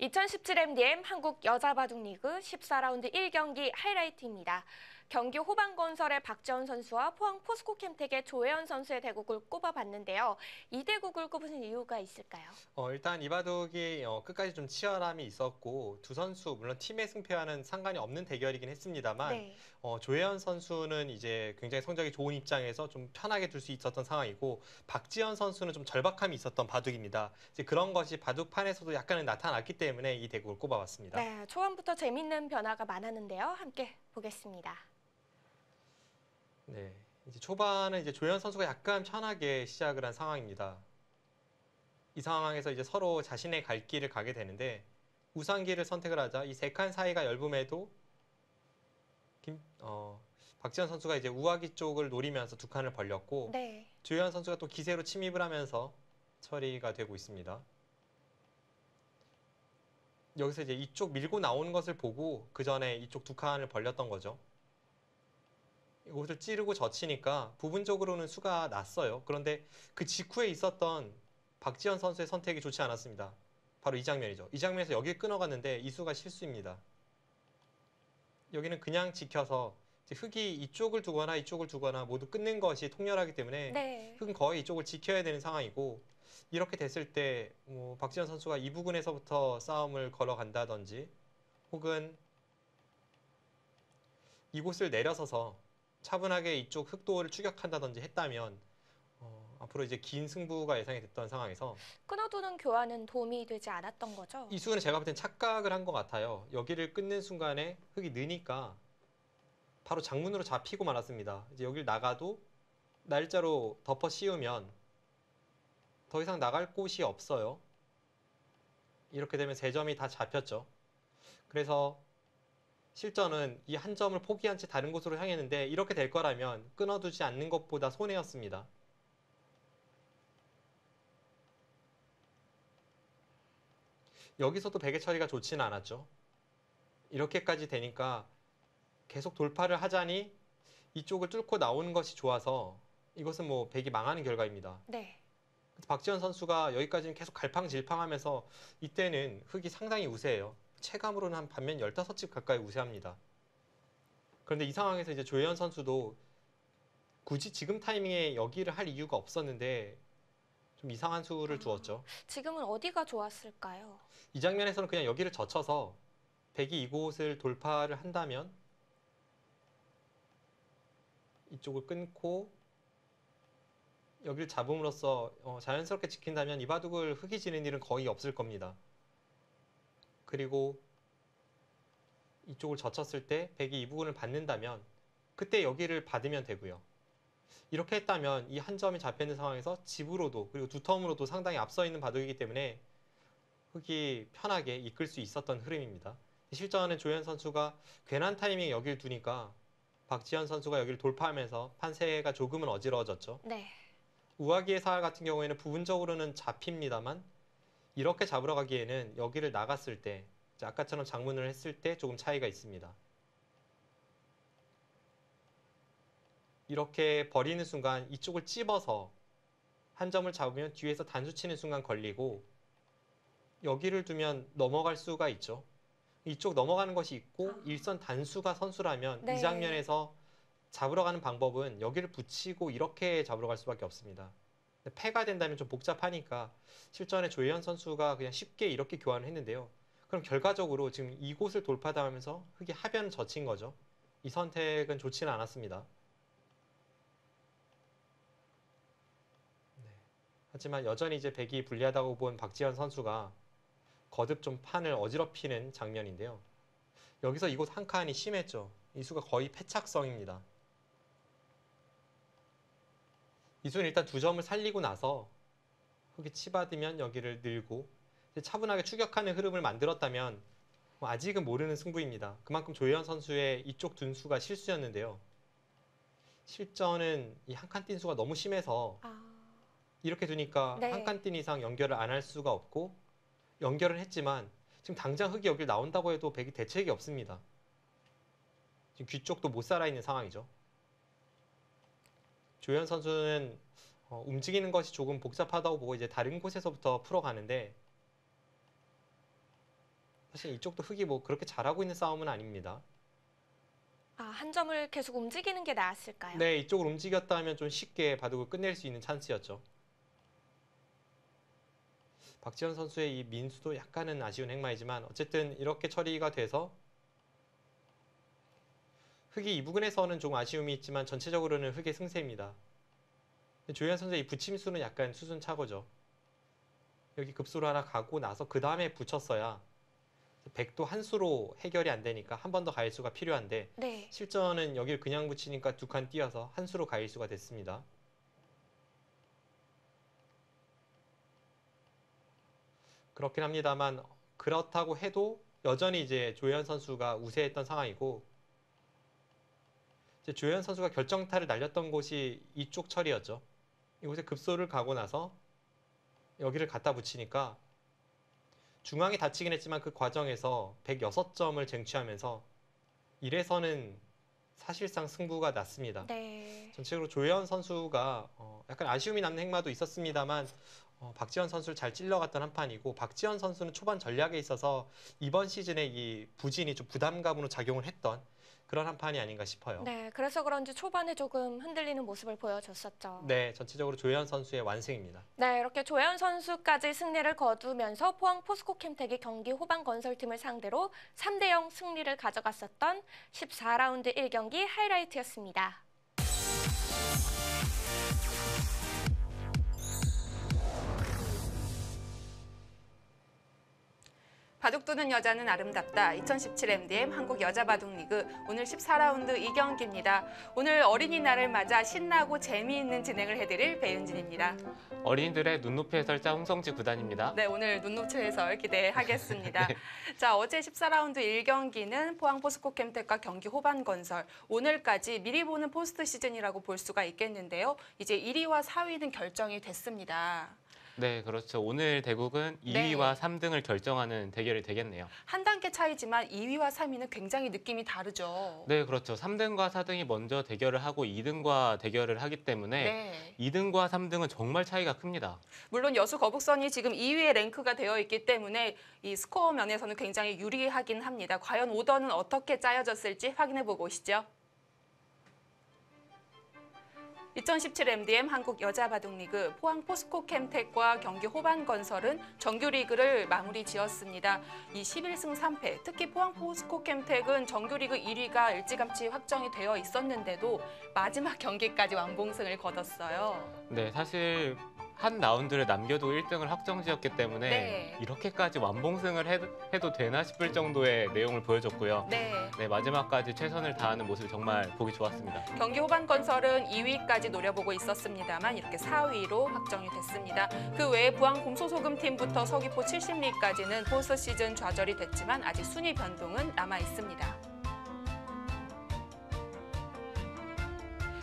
2017 MDM 한국 여자바둑리그 14라운드 1경기 하이라이트입니다. 경기 후반건설의 박지원 선수와 포항 포스코캠텍의 조혜연 선수의 대국을 꼽아봤는데요. 이 대국을 꼽은 이유가 있을까요? 일단 이 바둑이 끝까지 좀 치열함이 있었고 두 선수 물론 팀의 승패와는 상관이 없는 대결이긴 했습니다만 네. 조혜연 선수는 이제 굉장히 성적이 좋은 입장에서 좀 편하게 둘 수 있었던 상황이고 박지현 선수는 좀 절박함이 있었던 바둑입니다. 이제 그런 것이 바둑판에서도 약간은 나타났기 때문에 이 대국을 꼽아봤습니다. 네, 초반부터 재밌는 변화가 많았는데요. 함께 보겠습니다. 네, 이제 초반은 이제 조혜연 선수가 약간 편하게 시작을 한 상황입니다. 이 상황에서 이제 서로 자신의 갈 길을 가게 되는데 우상기를 선택을 하자 이 세 칸 사이가 얇음에도 박지현 선수가 이제 우아기 쪽을 노리면서 두 칸을 벌렸고 네. 조혜연 선수가 또 기세로 침입을 하면서 처리가 되고 있습니다. 여기서 이제 이쪽 밀고 나오는 것을 보고 그 전에 이쪽 두 칸을 벌렸던 거죠. 이곳을 찌르고 젖히니까 부분적으로는 수가 났어요. 그런데 그 직후에 있었던 박지현 선수의 선택이 좋지 않았습니다. 바로 이 장면이죠. 이 장면에서 여기 끊어갔는데 이 수가 실수입니다. 여기는 그냥 지켜서 흙이 이쪽을 두거나 이쪽을 두거나 모두 끊는 것이 통렬하기 때문에 네. 흙은 거의 이쪽을 지켜야 되는 상황이고 이렇게 됐을 때 박지현 선수가 이 부분에서부터 싸움을 걸어간다든지 혹은 이곳을 내려서서 차분하게 이쪽 흑도를 추격한다든지 했다면 앞으로 이제 긴 승부가 예상이 됐던 상황에서 끊어두는 교환은 도움이 되지 않았던 거죠? 이 수는 제가 볼 땐 착각을 한 것 같아요. 여기를 끊는 순간에 흙이 느니까 바로 장문으로 잡히고 말았습니다. 이제 여길 나가도 날짜로 덮어 씌우면 더 이상 나갈 곳이 없어요. 이렇게 되면 세 점이 다 잡혔죠. 그래서 실전은 이 한 점을 포기한 채 다른 곳으로 향했는데 이렇게 될 거라면 끊어두지 않는 것보다 손해였습니다. 여기서도 베개 처리가 좋지는 않았죠. 이렇게까지 되니까 계속 돌파를 하자니 이쪽을 뚫고 나오는 것이 좋아서 이것은 뭐 백이 망하는 결과입니다. 네. 박지현 선수가 여기까지는 계속 갈팡질팡하면서 이때는 흙이 상당히 우세해요. 체감으로는 한 반면 15집 가까이 우세합니다. 그런데 이 상황에서 이제 조혜연 선수도 굳이 지금 타이밍에 여기를 할 이유가 없었는데 좀 이상한 수를 두었죠. 지금은 어디가 좋았을까요? 이 장면에서는 그냥 여기를 젖혀서 백이 이곳을 돌파를 한다면 이쪽을 끊고 여기를 잡음으로써 자연스럽게 지킨다면 이 바둑을 흙이 지는 일은 거의 없을 겁니다. 그리고 이쪽을 젖혔을 때 백이 이 부분을 받는다면 그때 여기를 받으면 되고요. 이렇게 했다면 이 한 점이 잡혀있는 상황에서 집으로도 그리고 두 텀으로도 상당히 앞서 있는 바둑이기 때문에 흙이 편하게 이끌 수 있었던 흐름입니다. 실전은 조현 선수가 괜한 타이밍에 여기를 두니까 박지현 선수가 여기를 돌파하면서 판세가 조금은 어지러워졌죠. 네. 우아기의 사활 같은 경우에는 부분적으로는 잡힙니다만 이렇게 잡으러 가기에는 여기를 나갔을 때 아까처럼 장문을 했을 때 조금 차이가 있습니다. 이렇게 버리는 순간 이쪽을 찝어서 한 점을 잡으면 뒤에서 단수 치는 순간 걸리고 여기를 두면 넘어갈 수가 있죠. 이쪽 넘어가는 것이 있고 일선 단수가 선수라면 이 네. 장면에서 잡으러 가는 방법은 여기를 붙이고 이렇게 잡으러 갈 수밖에 없습니다. 패가 된다면 좀 복잡하니까 실전에 조혜연 선수가 그냥 쉽게 이렇게 교환을 했는데요. 그럼 결과적으로 지금 이곳을 돌파당하면서 흙이 하변을 젖힌 거죠. 이 선택은 좋지는 않았습니다. 네. 하지만 여전히 이제 백이 불리하다고 본 박지현 선수가 거듭 좀 판을 어지럽히는 장면인데요. 여기서 이곳 한 칸이 심했죠. 이 수가 거의 패착성입니다. 이 수는 일단 두 점을 살리고 나서 흙이 치받으면 여기를 늘고 차분하게 추격하는 흐름을 만들었다면 아직은 모르는 승부입니다. 그만큼 조혜연 선수의 이쪽 둔수가 실수였는데요. 실전은 이 한 칸 뛴 수가 너무 심해서 아, 이렇게 두니까 한 네. 칸 뛴 이상 연결을 안 할 수가 없고 연결은 했지만 지금 당장 흙이 여길 나온다고 해도 백이 대책이 없습니다. 지금 귀 쪽도 못 살아있는 상황이죠. 조혜연 선수는 움직이는 것이 조금 복잡하다고 보고 이제 다른 곳에서부터 풀어가는데 사실 이쪽도 흑이 뭐 그렇게 잘하고 있는 싸움은 아닙니다. 아, 한 점을 계속 움직이는 게 나았을까요? 네, 이쪽을 움직였다 하면 좀 쉽게 바둑을 끝낼 수 있는 찬스였죠. 박지현 선수의 이 민수도 약간은 아쉬운 행마이지만 어쨌든 이렇게 처리가 돼서 흑이 이 부분에서는 좀 아쉬움이 있지만 전체적으로는 흑의 승세입니다. 조현 선수의 이 붙임수는 약간 수순차고죠. 여기 급수로 하나 가고 나서 그 다음에 붙였어야 백도 한 수로 해결이 안 되니까 한 번 더 가일 수가 필요한데 네. 실전은 여길 그냥 붙이니까 두 칸 띄어서 한 수로 가일 수가 됐습니다. 그렇긴 합니다만 그렇다고 해도 여전히 이제 조현 선수가 우세했던 상황이고 이제 조현 선수가 결정타를 날렸던 곳이 이쪽 처리였죠. 이곳에 급소를 가고 나서 여기를 갖다 붙이니까 중앙이 다치긴 했지만 그 과정에서 106점을 쟁취하면서 이래서는 사실상 승부가 났습니다. 네. 전체적으로 조현 선수가 약간 아쉬움이 남는 행마도 있었습니다만 박지현 선수를 잘 찔러갔던 한 판이고 박지현 선수는 초반 전략에 있어서 이번 시즌에 이 부진이 좀 부담감으로 작용을 했던 그런 한 판이 아닌가 싶어요. 네, 그래서 그런지 초반에 조금 흔들리는 모습을 보여줬었죠. 네, 전체적으로 조현 선수의 완승입니다. 네, 이렇게 조현 선수까지 승리를 거두면서 포항 포스코 캠텍이 경기 호반 건설팀을 상대로 3대0 승리를 가져갔었던 14라운드 1경기 하이라이트였습니다. 바둑 두는 여자는 아름답다. 2017 MDM 한국 여자 바둑 리그 오늘 14라운드 2경기입니다. 오늘 어린이날을 맞아 신나고 재미있는 진행을 해드릴 배윤진입니다. 어린이들의 눈높이 해설자 홍성지 구단입니다. 네, 오늘 눈높이 해설 기대하겠습니다. 네. 자, 어제 14라운드 1경기는 포항 포스코 캠텍과 경기 호반 건설. 오늘까지 미리 보는 포스트 시즌이라고 볼 수가 있겠는데요. 이제 1위와 4위는 결정이 됐습니다. 네, 그렇죠. 오늘 대국은 네. 2위와 3등을 결정하는 대결이 되겠네요. 한 단계 차이지만 2위와 3위는 굉장히 느낌이 다르죠. 네, 그렇죠. 3등과 4등이 먼저 대결을 하고 2등과 대결을 하기 때문에 네. 2등과 3등은 정말 차이가 큽니다. 물론 여수 거북선이 지금 2위에 랭크가 되어 있기 때문에 이 스코어 면에서는 굉장히 유리하긴 합니다. 과연 오더는 어떻게 짜여졌을지 확인해 보고 오시죠. 2017 MDM 한국 여자 바둑 리그 포항 포스코 캠텍과 경기 호반 건설은 정규 리그를 마무리 지었습니다. 이 11승 3패, 특히 포항 포스코 캠텍은 정규 리그 1위가 일찌감치 확정이 되어 있었는데도 마지막 경기까지 완봉승을 거뒀어요. 네, 사실 한 라운드를 남겨도 1등을 확정지었기 때문에 네. 이렇게까지 완봉승을 해도 되나 싶을 정도의 내용을 보여줬고요. 네. 네, 마지막까지 최선을 다하는 모습이 정말 보기 좋았습니다. 경기 호반 건설은 2위까지 노려보고 있었습니다만 이렇게 4위로 확정이 됐습니다. 그 외에 부항 곰소소금 팀부터 서귀포 70리까지는 포스트 시즌 좌절이 됐지만 아직 순위 변동은 남아 있습니다.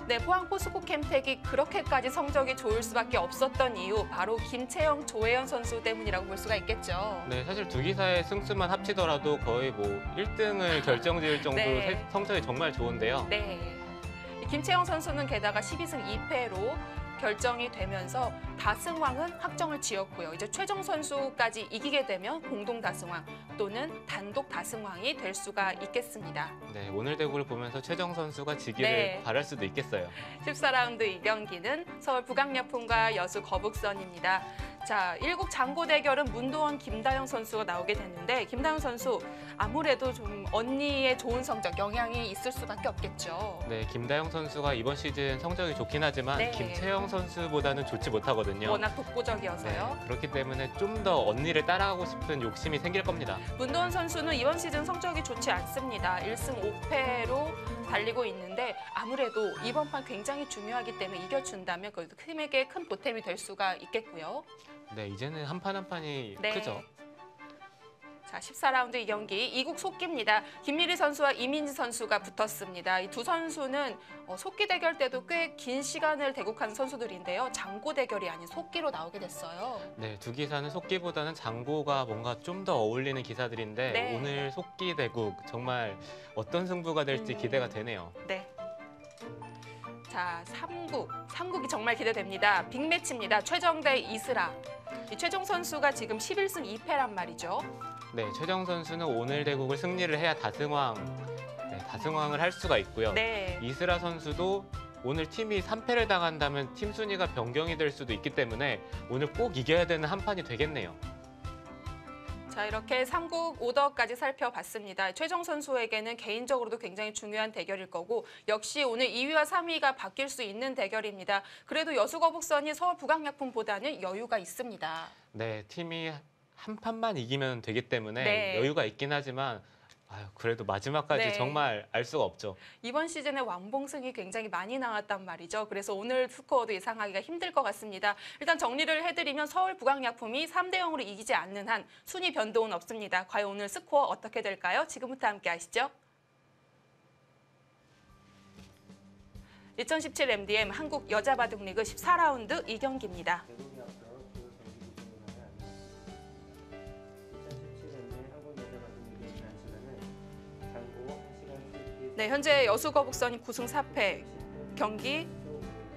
네, 포항 포스코 캠텍이 그렇게까지 성적이 좋을 수밖에 없었던 이유 바로 김채영, 조혜연 선수 때문이라고 볼 수가 있겠죠. 네, 사실 두 기사의 승수만 합치더라도 거의 뭐 1등을 결정지을 정도로 네. 성적이 정말 좋은데요. 네, 이 김채영 선수는 게다가 12승 2패로 결정이 되면서 다승왕은 확정을 지었고요. 이제 최종 선수까지 이기게 되면 공동 다승왕 또는 단독 다승왕이 될 수가 있겠습니다. 네, 오늘 대구를 보면서 최정 선수가 지기를 네. 바랄 수도 있겠어요. 14라운드 2경기는 서울 북악여품과 여수 거북선입니다. 자, 1국 장고 대결은 문도원, 김다영 선수가 나오게 됐는데 김다영 선수 아무래도 좀 언니의 좋은 성적 영향이 있을 수밖에 없겠죠. 네, 김다영 선수가 이번 시즌 성적이 좋긴 하지만 네. 김채영 선수보다는 좋지 못하거든요. 워낙 독보적이어서요. 네, 그렇기 때문에 좀 더 언니를 따라가고 싶은 욕심이 생길 겁니다. 문도원 선수는 이번 시즌 성적이 좋지 않습니다. 1승 5패로 달리고 있는데 아무래도 이번 판 굉장히 중요하기 때문에 이겨준다면 그 팀에게 큰 보탬이 될 수가 있겠고요. 네, 이제는 한 판 한 판이 네. 크죠. 자, 14라운드 2경기 2국 속기입니다. 김미리 선수와 이민지 선수가 붙었습니다. 이 두 선수는 속기 대결 때도 꽤 긴 시간을 대국한 선수들인데요. 장고 대결이 아닌 속기로 나오게 됐어요. 네, 두 기사는 속기보다는 장고가 뭔가 좀 더 어울리는 기사들인데 네. 오늘 속기 대국 정말 어떤 승부가 될지 기대가 되네요. 네. 자, 3국이 정말 기대됩니다. 빅매치입니다. 최정 대 이슬아. 이 최정 선수가 지금 11승 2패란 말이죠. 네, 최정 선수는 오늘 대국을 승리를 해야 다승왕을 할 수가 있고요. 네. 이슬아 선수도 오늘 팀이 3패를 당한다면 팀 순위가 변경이 될 수도 있기 때문에 오늘 꼭 이겨야 되는 한 판이 되겠네요. 자, 이렇게 3국 오더까지 살펴봤습니다. 최정 선수에게는 개인적으로도 굉장히 중요한 대결일 거고 역시 오늘 2위와 3위가 바뀔 수 있는 대결입니다. 그래도 여수거북선이 서울 북악약품보다는 여유가 있습니다. 네, 팀이 한 판만 이기면 되기 때문에 네. 여유가 있긴 하지만 그래도 마지막까지 네. 정말 알 수가 없죠. 이번 시즌에 왕봉승이 굉장히 많이 나왔단 말이죠. 그래서 오늘 스코어도 예상하기가 힘들 것 같습니다. 일단 정리를 해드리면 서울 북악약품이 3대 0으로 이기지 않는 한 순위 변동은 없습니다. 과연 오늘 스코어 어떻게 될까요? 지금부터 함께 하시죠. 2017 MDM 한국 여자바둑리그 14라운드 2경기입니다. 네, 현재 여수거북선이 9승 4패, 경기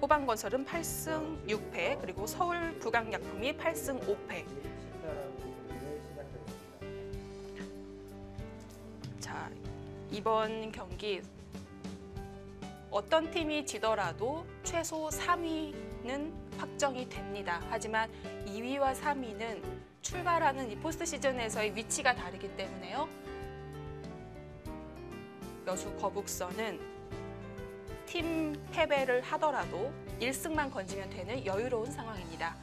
호반건설은 8승 6패, 그리고 서울 북악약품이 8승 5패. 자, 이번 경기 어떤 팀이 지더라도 최소 3위는 확정이 됩니다. 하지만 2위와 3위는 출발하는 이 포스트 시즌에서의 위치가 다르기 때문에요. 여수 거북선은 팀 패배를 하더라도 1승만 건지면 되는 여유로운 상황입니다.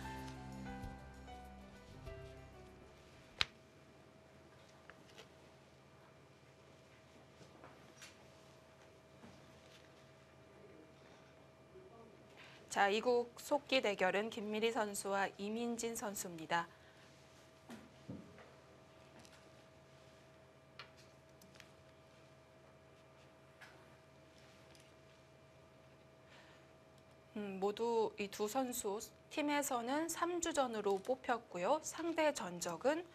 자, 이국 속기 대결은 김미리 선수와 이민진 선수입니다. 모두 이 두 선수 팀에서는 3주전으로 뽑혔고요. 상대 전적은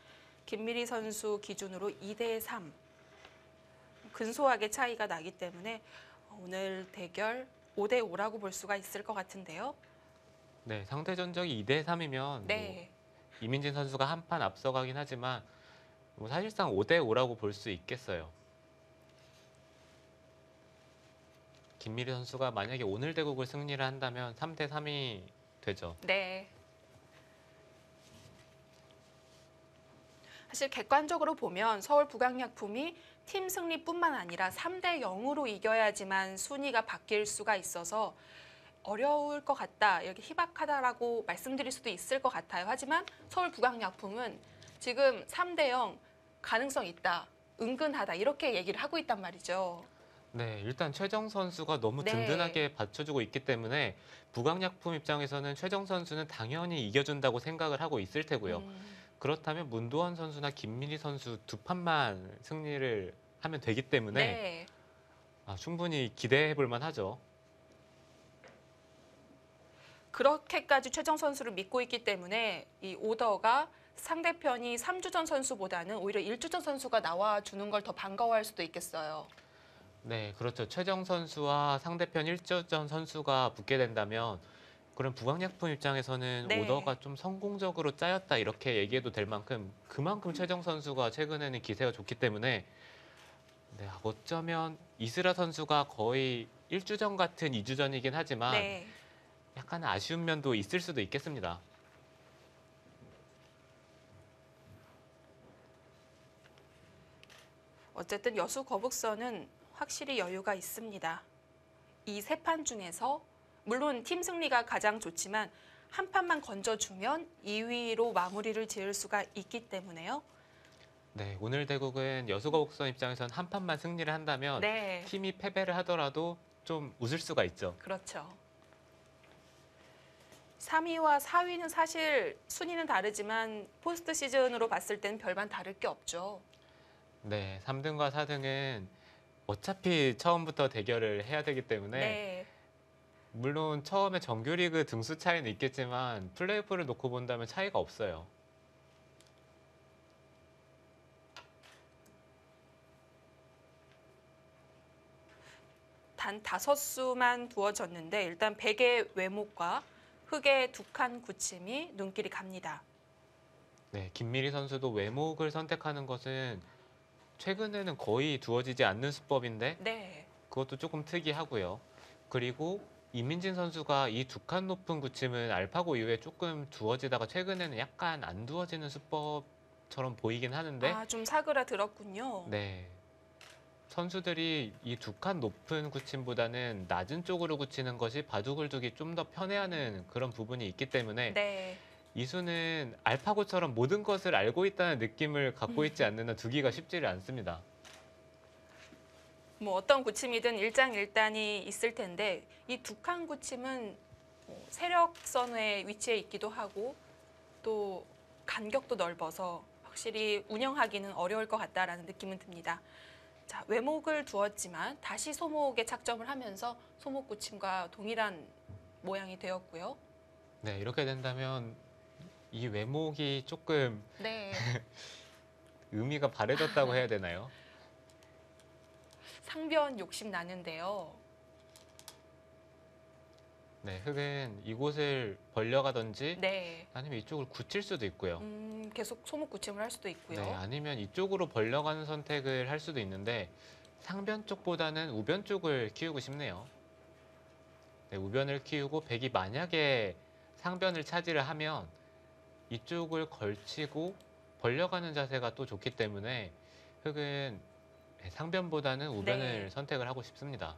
김미리 선수 기준으로 2대 3. 근소하게 차이가 나기 때문에 오늘 대결 5대 5라고 볼 수가 있을 것 같은데요. 네, 상대 전적이 2대 3이면 네. 이민진 선수가 한 판 앞서가긴 하지만 사실상 5대 5라고 볼 수 있겠어요. 김미리 선수가 만약에 오늘 대국을 승리를 한다면 3대 3이 되죠. 네. 사실 객관적으로 보면 서울 북악약품이 팀 승리뿐만 아니라 3대 0으로 이겨야지만 순위가 바뀔 수가 있어서 어려울 것 같다, 이렇게 희박하다라고 말씀드릴 수도 있을 것 같아요. 하지만 서울 북악약품은 지금 3대 0 가능성 있다, 은근하다 이렇게 얘기를 하고 있단 말이죠. 네, 일단 최정 선수가 너무 네. 든든하게 받쳐주고 있기 때문에 북악약품 입장에서는 최정 선수는 당연히 이겨준다고 생각을 하고 있을 테고요. 그렇다면 문도원 선수나 김민희 선수 두 판만 승리를 하면 되기 때문에 네. 충분히 기대해 볼 만하죠. 그렇게까지 최정 선수를 믿고 있기 때문에 이 오더가 상대편이 3주전 선수보다는 오히려 1주전 선수가 나와주는 걸 더 반가워할 수도 있겠어요. 네, 그렇죠. 최정 선수와 상대편 1주전 선수가 붙게 된다면 그럼 북악약품 입장에서는 네. 오더가 좀 성공적으로 짜였다 이렇게 얘기해도 될 만큼 그만큼 최정 선수가 최근에는 기세가 좋기 때문에 네, 어쩌면 이슬아 선수가 거의 1주전 같은 2주전이긴 하지만 네. 약간 아쉬운 면도 있을 수도 있겠습니다. 어쨌든 여수 거북선은 확실히 여유가 있습니다. 이 세 판 중에서 물론 팀 승리가 가장 좋지만 한 판만 건져주면 2위로 마무리를 지을 수가 있기 때문에요. 네, 오늘 대국은 여수거북선 입장에서는 한 판만 승리를 한다면 네, 팀이 패배를 하더라도 좀 웃을 수가 있죠. 그렇죠. 3위와 4위는 사실 순위는 다르지만 포스트 시즌으로 봤을 때는 별반 다를 게 없죠. 네, 3등과 4등은 어차피 처음부터 대결을 해야 되기 때문에 네. 물론 처음에 정규리그 등수 차이는 있겠지만 플레이오프를 놓고 본다면 차이가 없어요. 단 5수만 두어졌는데 일단 백의 외목과 흑의 두 칸 굳힘이 눈길이 갑니다. 네, 김미리 선수도 외목을 선택하는 것은 최근에는 거의 두어지지 않는 수법인데 네. 그것도 조금 특이하고요. 그리고 이민진 선수가 이 두 칸 높은 굳힘은 알파고 이후에 조금 두어지다가 최근에는 약간 안 두어지는 수법처럼 보이긴 하는데 아, 좀 사그라들었군요. 네. 선수들이 이 두 칸 높은 굳힘보다는 낮은 쪽으로 굳히는 것이 바둑을 두기 좀 더 편해하는 그런 부분이 있기 때문에 네. 이수는 알파고처럼 모든 것을 알고 있다는 느낌을 갖고 있지 않는 한 두기가 쉽지를 않습니다. 뭐 어떤 굳힘이든 일장일단이 있을 텐데 이 두 칸 굳힘은 세력선의 위치에 있기도 하고 또 간격도 넓어서 확실히 운영하기는 어려울 것 같다라는 느낌은 듭니다. 자, 외목을 두었지만 다시 소목에 착점을 하면서 소목 굳힘과 동일한 모양이 되었고요. 네, 이렇게 된다면 이 외목이 조금 네. 의미가 바래졌다고 해야 되나요? 상변 욕심 나는데요. 네, 흑은 이곳을 벌려가든지 네. 아니면 이쪽을 굳힐 수도 있고요. 계속 소목 굳힘을 할 수도 있고요. 네, 아니면 이쪽으로 벌려가는 선택을 할 수도 있는데 상변 쪽보다는 우변 쪽을 키우고 싶네요. 네, 우변을 키우고 백이 만약에 상변을 차지를 하면 이쪽을 걸치고 벌려가는 자세가 또 좋기 때문에 흑은 상변보다는 우변을 네. 선택을 하고 싶습니다.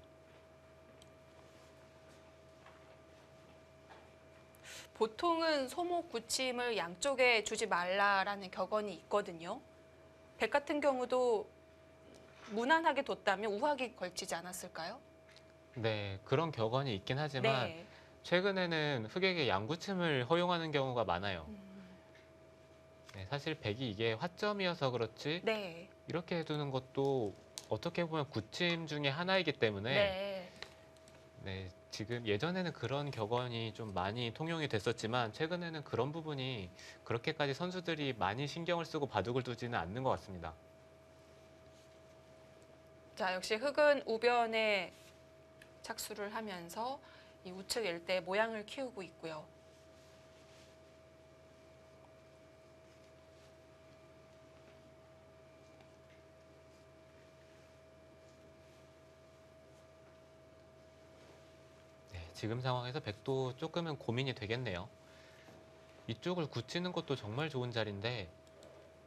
보통은 소목 굳힘을 양쪽에 주지 말라라는 격언이 있거든요. 백 같은 경우도 무난하게 뒀다면 우하게 걸치지 않았을까요? 네, 그런 격언이 있긴 하지만 네. 최근에는 흑에게 양구침을 허용하는 경우가 많아요. 네, 사실 백이 이게 화점이어서 그렇지 네. 이렇게 두는 것도 어떻게 보면 굳힘 중에 하나이기 때문에 네. 네, 지금 예전에는 그런 격언이 좀 많이 통용이 됐었지만 최근에는 그런 부분이 그렇게까지 선수들이 많이 신경을 쓰고 바둑을 두지는 않는 것 같습니다. 자, 역시 흑은 우변에 착수를 하면서 이 우측 일대 모양을 키우고 있고요. 네, 지금 상황에서 백도 조금은 고민이 되겠네요. 이쪽을 굳히는 것도 정말 좋은 자리인데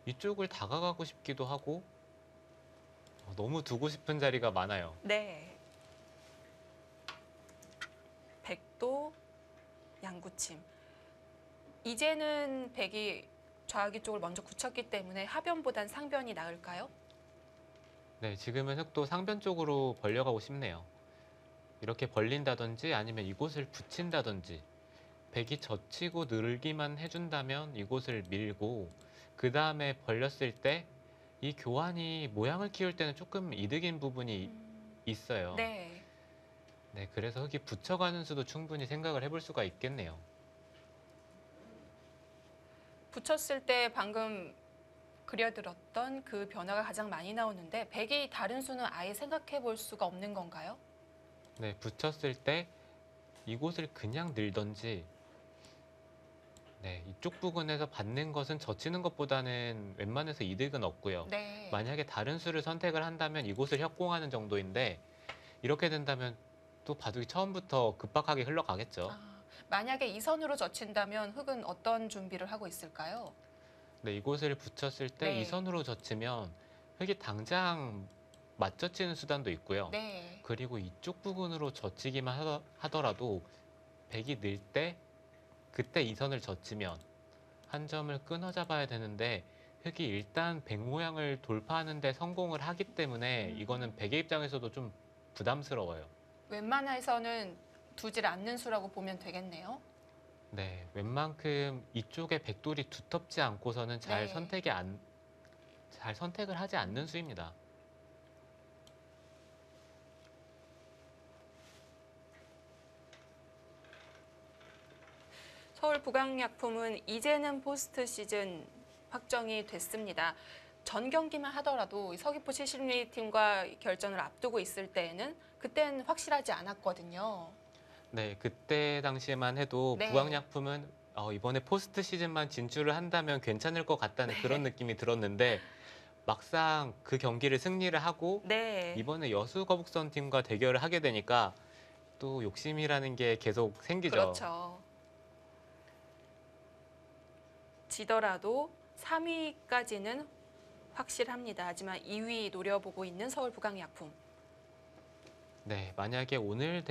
이쪽을 다가가고 싶기도 하고 너무 두고 싶은 자리가 많아요. 네. 백도 양구침. 이제는 백이 좌하기 쪽을 먼저 굳혔기 때문에 하변보단 상변이 나을까요? 네, 지금은 흑도 상변 쪽으로 벌려가고 싶네요. 이렇게 벌린다든지 아니면 이곳을 붙인다든지 백이 젖히고 늘기만 해준다면 이곳을 밀고 그 다음에 벌렸을 때 이 교환이 모양을 키울 때는 조금 이득인 부분이 있어요. 네. 네, 그래서 흑이 붙여가는 수도 충분히 생각을 해볼 수가 있겠네요. 붙였을 때 방금 그려들었던 그 변화가 가장 많이 나오는데 백이 다른 수는 아예 생각해 볼 수가 없는 건가요? 네, 붙였을 때 이곳을 그냥 늘던지 네, 이쪽 부분에서 받는 것은 젖히는 것보다는 웬만해서 이득은 없고요. 네. 만약에 다른 수를 선택을 한다면 이곳을 협공하는 정도인데 이렇게 된다면 또 바둑이 처음부터 급박하게 흘러가겠죠. 만약에 이 선으로 젖힌다면 흑은 어떤 준비를 하고 있을까요? 네, 이곳을 붙였을 때 네. 이 선으로 젖히면 흑이 당장 맞젖히는 수단도 있고요. 네. 그리고 이쪽 부분으로 젖히기만 하더라도 백이 늘 때 그때 이 선을 젖히면 한 점을 끊어 잡아야 되는데 흑이 일단 백 모양을 돌파하는 데 성공을 하기 때문에 이거는 백의 입장에서도 좀 부담스러워요. 웬만해서는 두질 않는 수라고 보면 되겠네요. 네, 웬만큼 이쪽에 백돌이 두텁지 않고서는 잘 네. 잘 선택을 하지 않는 수입니다. 서울 북악약품은 이제는 포스트 시즌 확정이 됐습니다. 전 경기만 하더라도 서귀포 70리 팀과 결전을 앞두고 있을 때에는 그땐 확실하지 않았거든요. 네, 그때 당시에만 해도 네. 부강약품은 이번에 포스트 시즌만 진출을 한다면 괜찮을 것 같다는 그런 느낌이 들었는데 막상 그 경기를 승리를 하고 네. 이번에 여수 거북선 팀과 대결을 하게 되니까 또 욕심이라는 게 계속 생기죠. 그렇죠. 지더라도 3위까지는 확실합니다. 하지만 2위 노려보고 있는 서울 부강약품. 네, 만약에 오늘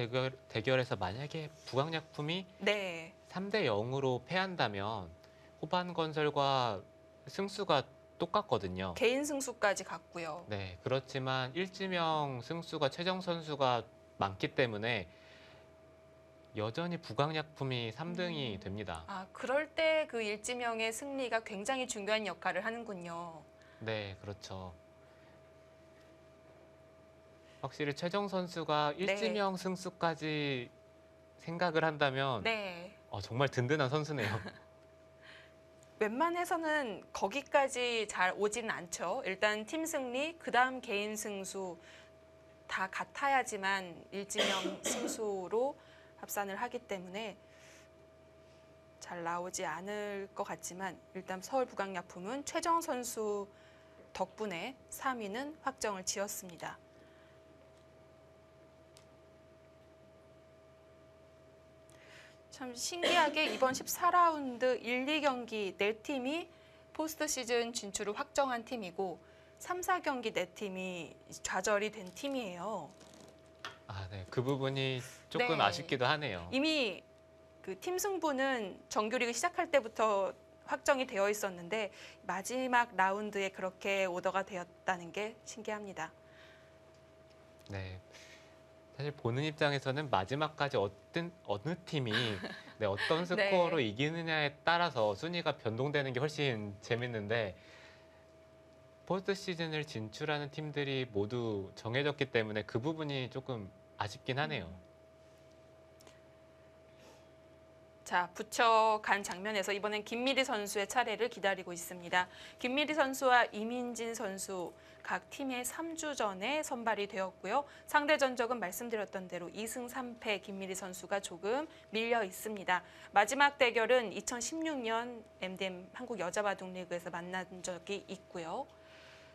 대결에서 만약에 부강약품이 네. 3대 0으로 패한다면 호반건설과 승수가 똑같거든요. 개인 승수까지 갔고요. 네, 그렇지만 일지명 승수가 최정 선수가 많기 때문에 여전히 부강약품이 3등이 됩니다. 아, 그럴 때 그 일지명의 승리가 굉장히 중요한 역할을 하는군요. 네, 그렇죠. 확실히 최정 선수가 일지명 승수까지 생각을 한다면 네. 정말 든든한 선수네요. 웬만해서는 거기까지 잘 오지는 않죠. 일단 팀 승리, 그다음 개인 승수 다 같아야지만 일지명 승수로 합산을 하기 때문에 잘 나오지 않을 것 같지만 일단 서울 부강약품은 최정 선수 덕분에 3위는 확정을 지었습니다. 참 신기하게 이번 14라운드 1, 2경기 4팀이 포스트 시즌 진출을 확정한 팀이고 3, 4경기 4팀이 좌절이 된 팀이에요. 아, 네, 그 부분이 조금 네. 아쉽기도 하네요. 이미 그 팀 승부는 정규리그 시작할 때부터 확정이 되어 있었는데 마지막 라운드에 그렇게 오더가 되었다는 게 신기합니다. 네. 사실 보는 입장에서는 마지막까지 어느 팀이 네, 어떤 스코어로 이기느냐에 따라서 순위가 변동되는 게 훨씬 재밌는데 포스트 시즌을 진출하는 팀들이 모두 정해졌기 때문에 그 부분이 조금 아쉽긴 하네요. 자, 붙여간 장면에서 이번엔 김미리 선수의 차례를 기다리고 있습니다. 김미리 선수와 이민진 선수 각 팀의 3주 전에 선발이 되었고요. 상대 전적은 말씀드렸던 대로 2승 3패 김미리 선수가 조금 밀려 있습니다. 마지막 대결은 2016년 MDM 한국 여자바둑리그에서 만난 적이 있고요.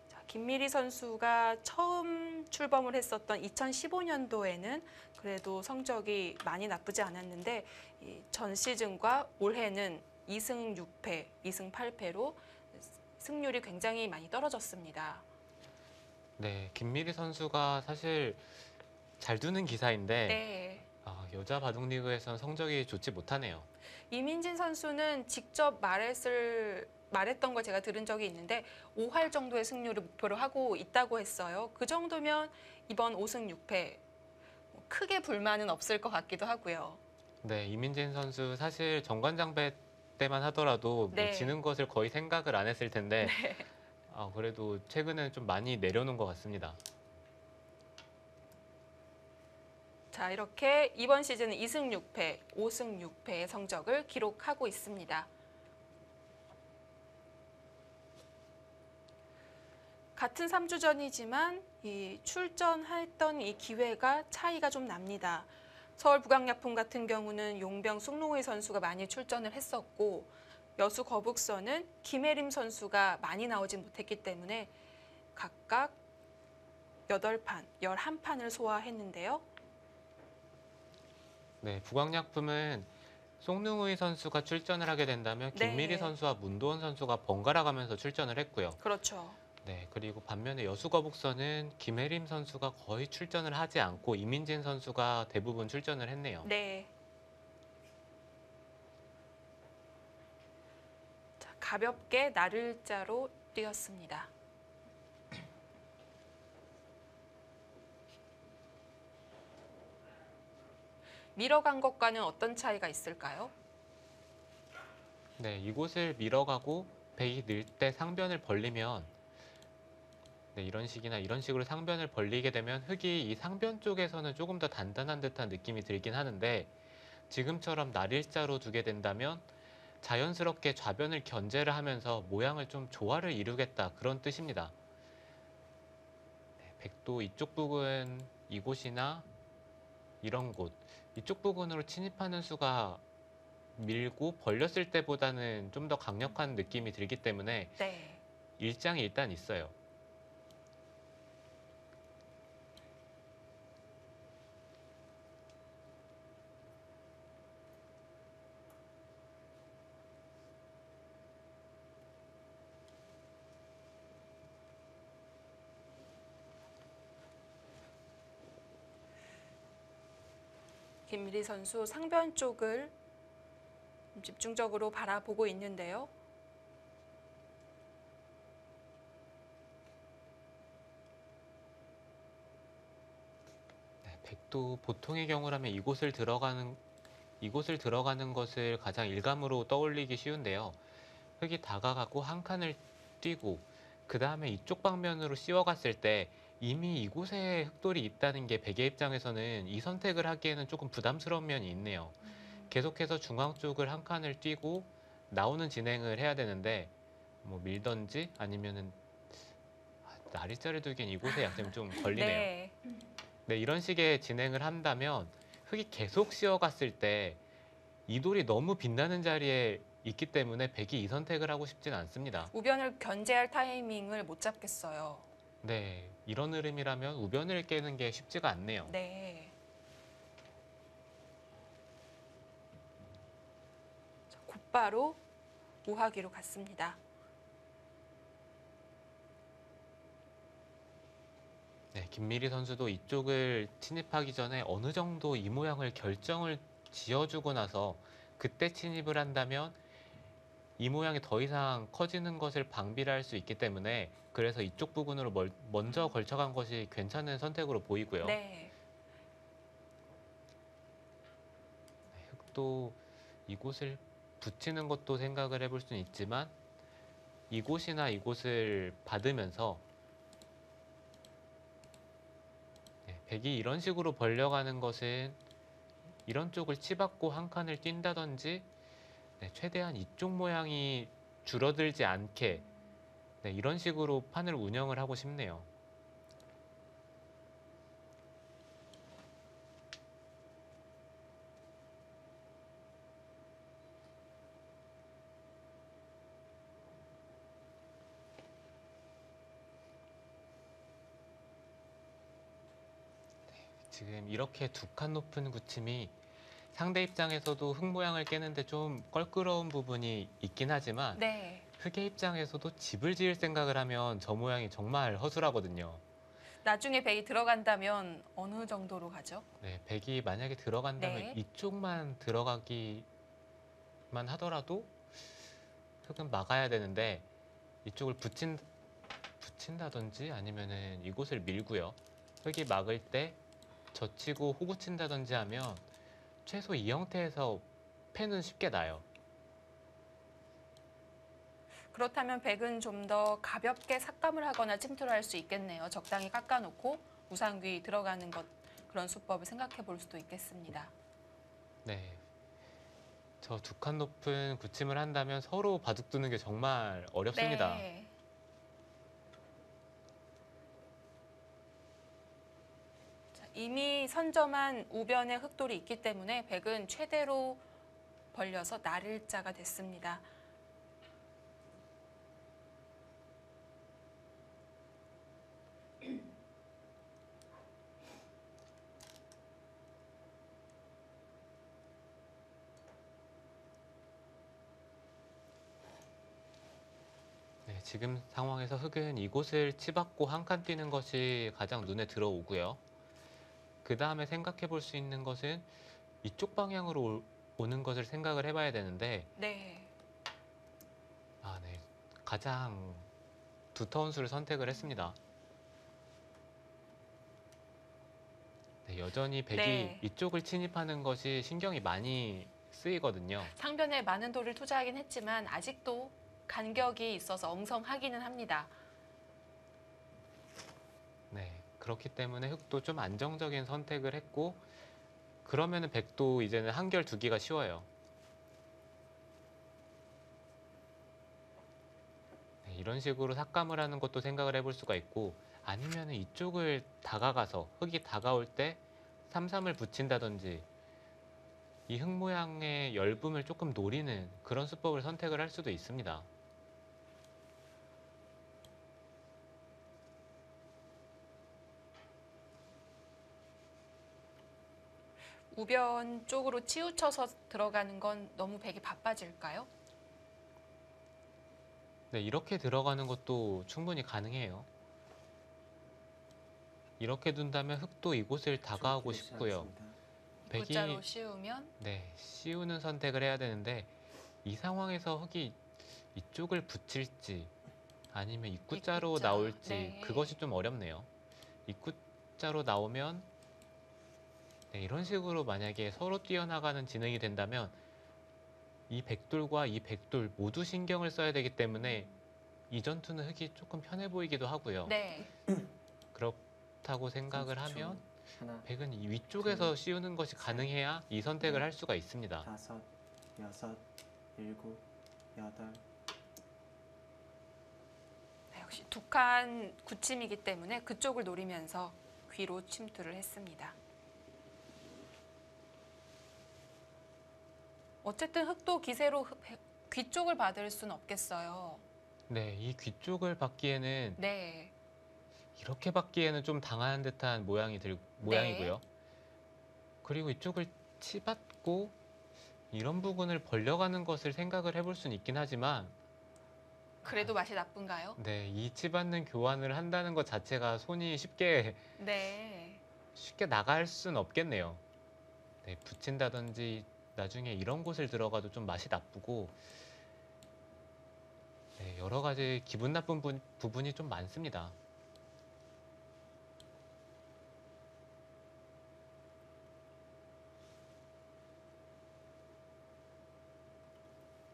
자, 김미리 선수가 처음 출범을 했었던 2015년도에는 그래도 성적이 많이 나쁘지 않았는데 전 시즌과 올해는 2승 6패, 2승 8패로 승률이 굉장히 많이 떨어졌습니다. 네, 김미리 선수가 사실 잘 두는 기사인데 네. 여자 바둑리그에서는 성적이 좋지 못하네요. 이민진 선수는 직접 말했던 걸 제가 들은 적이 있는데 5할 정도의 승률을 목표로 하고 있다고 했어요. 그 정도면 이번 5승 6패 크게 불만은 없을 것 같기도 하고요. 네, 이민진 선수 사실 정관장배 때만 하더라도 네. 뭐 지는 것을 거의 생각을 안 했을 텐데 그래도 최근에 좀 많이 내려놓은 것 같습니다. 자, 이렇게 이번 시즌은 2승 6패, 5승 6패의 성적을 기록하고 있습니다. 같은 3주 전이지만 이 출전했던 이 기회가 차이가 좀 납니다. 서울 부강약품 같은 경우는 용병 숭롱의 선수가 많이 출전을 했었고 여수 거북선은 김혜림 선수가 많이 나오지 못했기 때문에 각각 8판, 11판을 소화했는데요. 네, 부강약품은 송능의 선수가 출전을 하게 된다면 김미리 네. 선수와 문도원 선수가 번갈아 가면서 출전을 했고요. 그렇죠. 네, 그리고 반면에 여수거북선은 김혜림 선수가 거의 출전을 하지 않고 이민진 선수가 대부분 출전을 했네요. 네. 자, 가볍게 나를자로 뛰었습니다. 밀어간 것과는 어떤 차이가 있을까요? 네, 이곳을 밀어가고 백이 늘 때 상변을 벌리면 네, 이런 식으로 상변을 벌리게 되면 흙이 이 상변 쪽에서는 조금 더 단단한 듯한 느낌이 들긴 하는데 지금처럼 날일자로 두게 된다면 자연스럽게 좌변을 견제를 하면서 모양을 좀 조화를 이루겠다 그런 뜻입니다. 네, 백도 이쪽 부분 이곳이나 이런 곳, 이쪽 부분으로 침입하는 수가 밀고 벌렸을 때보다는 좀 더 강력한 느낌이 들기 때문에 네. 일장이 일단 있어요. 김미리 선수 상변 쪽을 집중적으로 바라보고 있는데요. 네, 백도 보통의 경우라면 이곳을 들어가는 것을 가장 일감으로 떠올리기 쉬운데요. 흙이 다가가고 한 칸을 뛰고 그 다음에 이쪽 방면으로 씌워갔을 때 이미 이곳에 흙돌이 있다는 게 백의 입장에서는 이 선택을 하기에는 조금 부담스러운 면이 있네요. 계속해서 중앙 쪽을 한 칸을 뛰고 나오는 진행을 해야 되는데 뭐 밀던지 아니면은 나리자를 두기엔 이곳에 약점이 좀 걸리네요. 네. 네, 이런 식의 진행을 한다면 흙이 계속 씌워갔을 때 이 돌이 너무 빛나는 자리에 있기 때문에 백이 이 선택을 하고 싶진 않습니다. 우변을 견제할 타이밍을 못 잡겠어요. 네, 이런 흐름이라면 우변을 깨는 게 쉽지가 않네요. 네. 자, 곧바로 우하기로 갔습니다. 네, 김미리 선수도 이쪽을 침입하기 전에 어느 정도 이 모양을 결정을 지어주고 나서 그때 침입을 한다면 이 모양이 더 이상 커지는 것을 방비를 할 수 있기 때문에 그래서 이쪽 부분으로 먼저 걸쳐간 것이 괜찮은 선택으로 보이고요. 네. 흙도 이곳을 붙이는 것도 생각을 해볼 수는 있지만 이곳이나 이곳을 받으면서 백이 이런 식으로 벌려가는 것은 이런 쪽을 치받고 한 칸을 뛴다든지 최대한 이쪽 모양이 줄어들지 않게 이런 식으로 판을 운영을 하고 싶네요. 지금 이렇게 두 칸 높은 굳힘이 상대 입장에서도 흙 모양을 깨는데 좀 껄끄러운 부분이 있긴 하지만 네. 흙의 입장에서도 집을 지을 생각을 하면 저 모양이 정말 허술하거든요. 나중에 백이 들어간다면 어느 정도로 가죠? 네, 백이 만약에 들어간다면 네. 이쪽만 들어가기만 하더라도 흙은 막아야 되는데 이쪽을 붙인다든지 아니면은 이곳을 밀고요. 흙이 막을 때 젖히고 호구 친다든지 하면 최소 이 형태에서 패는 쉽게 나요. 그렇다면 백은 좀 더 가볍게 삭감을 하거나 침투를 할 수 있겠네요. 적당히 깎아놓고 우상귀 들어가는 것, 그런 수법을 생각해 볼 수도 있겠습니다. 네. 저 두 칸 높은 굳힘을 한다면 서로 바둑 두는 게 정말 어렵습니다. 네. 자, 이미 선점한 우변에 흙돌이 있기 때문에 백은 최대로 벌려서 나를자가 됐습니다. 네, 지금 상황에서 흙은 이곳을 치받고 한 칸 뛰는 것이 가장 눈에 들어오고요. 그 다음에 생각해 볼 수 있는 것은 이쪽 방향으로 오는 것을 생각을 해봐야 되는데 네. 네. 가장 두터운 수를 선택을 했습니다. 네, 여전히 백이 네. 이쪽을 침입하는 것이 신경이 많이 쓰이거든요. 상변에 많은 돌을 투자하긴 했지만 아직도 간격이 있어서 엉성하기는 합니다. 네, 그렇기 때문에 흙도 좀 안정적인 선택을 했고 그러면은 백도 이제는 한결 두기가 쉬워요. 네, 이런 식으로 삭감을 하는 것도 생각을 해볼 수가 있고 아니면 이쪽을 다가가서 흙이 다가올 때 삼삼을 붙인다든지 이 흙 모양의 엷음을 조금 노리는 그런 수법을 선택을 할 수도 있습니다. 우변 쪽으로 치우쳐서 들어가는 건 너무 백이 바빠질까요? 네, 이렇게 들어가는 것도 충분히 가능해요. 이렇게 둔다면 흙도 이곳을 다가오고 싶고요. 백이 입구자로 씌우면 네, 씌우는 선택을 해야 되는데 이 상황에서 흙이 이쪽을 붙일지 아니면 입구자로 입구자, 나올지 네. 그것이 좀 어렵네요. 입구자로 나오면 네, 이런 식으로 만약에 서로 뛰어나가는 진행이 된다면 이 백돌과 이 백돌 모두 신경을 써야 되기 때문에 이 전투는 흙이 조금 편해 보이기도 하고요. 네. 그렇다고 생각을 30초. 하면 하나, 백은 이 위쪽에서 씌우는 것이 가능해야 이 선택을 할 수가 있습니다. 다섯, 여섯, 일곱, 여덟. 네, 역시 둑한 구침이기 때문에 그쪽을 노리면서 귀로 침투를 했습니다. 어쨌든 흙도 기세로 귀 쪽을 받을 수는 없겠어요. 네, 이 귀 쪽을 받기에는 네. 이렇게 받기에는 좀 당한 듯한 모양이고요. 그리고 이쪽을 치받고 이런 부분을 벌려가는 것을 생각을 해볼 수는 있긴 하지만 그래도 맛이 나쁜가요? 네, 이 치받는 교환을 한다는 것 자체가 손이 쉽게 네. 나갈 수는 없겠네요. 네, 붙인다든지 나중에 이런 곳을 들어가도 좀 맛이 나쁘고 네, 여러 가지 기분 나쁜 부분이 좀 많습니다.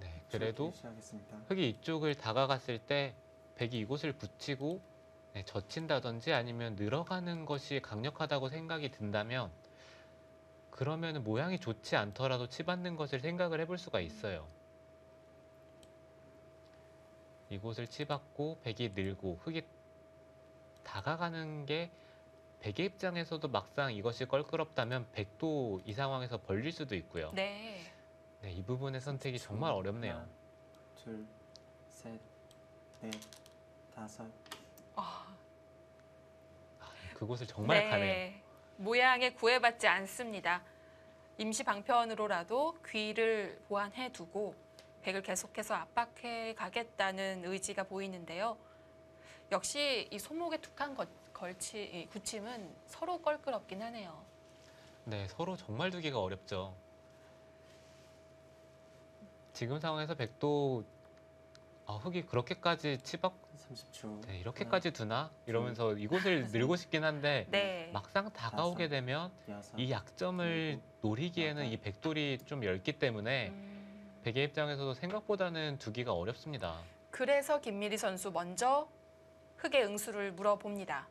네, 그래도 시작하겠습니다. 흙이 이쪽을 다가갔을 때 백이 이곳을 붙이고 네, 젖힌다든지 아니면 늘어가는 것이 강력하다고 생각이 든다면 그러면 모양이 좋지 않더라도 치받는 것을 생각을 해볼 수가 있어요. 이곳을 치받고 백이 늘고 흙이 다가가는 게 백의 입장에서도 막상 이것이 껄끄럽다면 백도 이 상황에서 벌릴 수도 있고요. 네. 네, 이 부분의 선택이 정말 어렵네요. 하나, 둘, 셋, 넷, 다섯. 그곳을 정말 가네요. 네. 모양에 구애받지 않습니다. 임시 방편으로라도 귀를 보완해 두고 백을 계속해서 압박해 가겠다는 의지가 보이는데요. 역시 이 손목에 툭한 이 구침은 서로 껄끄럽긴 하네요. 네, 서로 정말 두기가 어렵죠. 지금 상황에서 백도 흙이 그렇게까지 치받 30초. 네, 이렇게까지 두나? 이러면서 이곳을 늘고 싶긴 한데 네. 막상 다가오게 되면 여섯, 이 약점을 노리기에는 이 백돌이 좀 얇기 때문에 백의 입장에서도 생각보다는 두기가 어렵습니다. 그래서 김미리 선수 먼저 흙의 응수를 물어봅니다.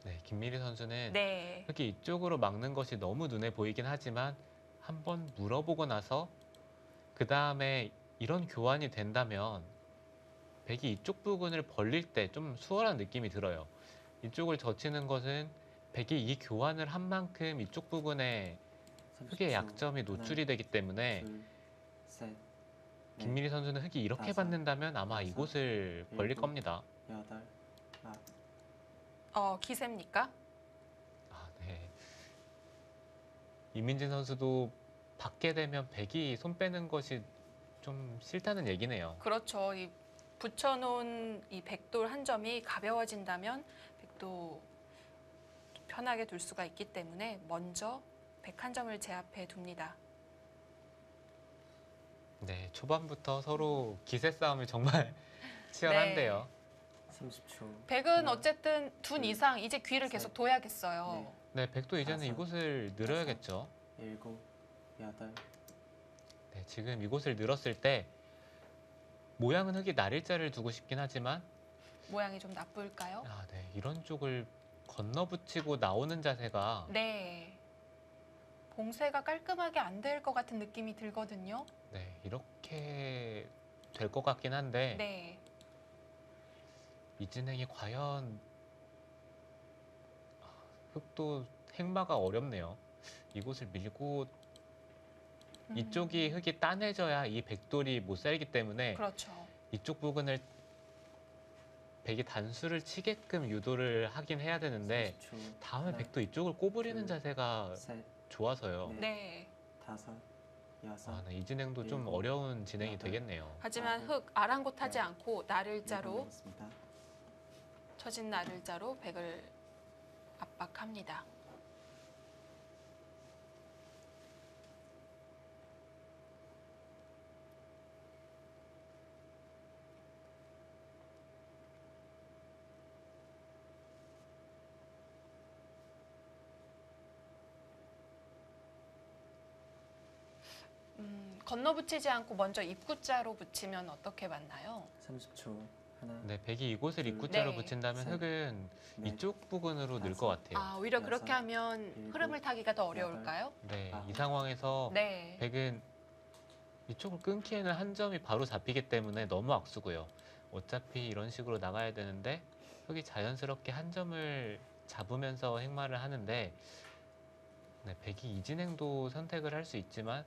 네, 김미리 선수는 네. 흙이 이쪽으로 막는 것이 너무 눈에 보이긴 하지만 한번 물어보고 나서 그 다음에 이런 교환이 된다면 백이 이쪽 부분을 벌릴 때 좀 수월한 느낌이 들어요. 이쪽을 젖히는 것은 백이 이 교환을 한 만큼 이쪽 부분에 흙의 30초. 약점이 노출이 되기 때문에 둘, 셋, 넷, 김미리 선수는 흙이 이렇게 다섯, 받는다면 아마 여섯, 이곳을 벌릴 일곱. 겁니다. 여덟, 아홉. 기세입니까? 네. 이민진 선수도 받게 되면 백이 손 빼는 것이 좀 싫다는 얘기네요. 그렇죠. 이 붙여놓은 이 백돌 한 점이 가벼워진다면 백도 편하게 둘 수가 있기 때문에 먼저 백 한 점을 제압해 둡니다. 네, 초반부터 서로 기세 싸움이 정말 치열한데요. 30초. 백은 하나, 어쨌든 둔 둘, 이상 이제 귀를 계속 셋, 둬야겠어요. 네, 백도 이제는 다섯, 이곳을 늘어야겠죠. 일곱, 여덟. 네, 지금 이곳을 늘었을 때 모양은 흙이 날일자를 두고 싶긴 하지만 모양이 좀 나쁠까요? 네, 이런 쪽을 건너붙이고 나오는 자세가 네. 봉쇄가 깔끔하게 안 될 것 같은 느낌이 들거든요. 네, 이렇게 될 것 같긴 한데 네. 이 진행이 과연 흙도 행마가 어렵네요. 이곳을 밀고 이쪽이 흙이 따내져야 이 백돌이 못 살기 때문에 그렇죠. 이쪽 부분을 백이 단수를 치게끔 유도를 하긴 해야 되는데 30초. 다음에 하나, 백도 이쪽을 꼬부리는 둘, 자세가 셋, 좋아서요. 넷, 네. 다섯, 여섯, 네, 이 진행도 좀 일곱, 어려운 진행이 여덟, 되겠네요. 하지만 아홉, 흙 아랑곳하지 열, 않고 나를자로 남았습니다. 처진 나를자로 백을 압박합니다. 건너붙이지 않고 먼저 입구자로 붙이면 어떻게 맞나요? 30초. 하나, 네, 백이 이곳을 입구자로 네. 붙인다면 셋, 흙은 넷, 이쪽 부분으로 늘 다섯, 것 같아요. 아, 오히려 그렇게 여섯, 하면 일곱, 흐름을 타기가 더 어려울까요? 네, 아홉, 이 상황에서 네. 백은 이쪽을 끊기에는 한 점이 바로 잡히기 때문에 너무 악수고요. 어차피 이런 식으로 나가야 되는데 흙이 자연스럽게 한 점을 잡으면서 행마를 하는데 네, 백이 이 진행도 선택을 할 수 있지만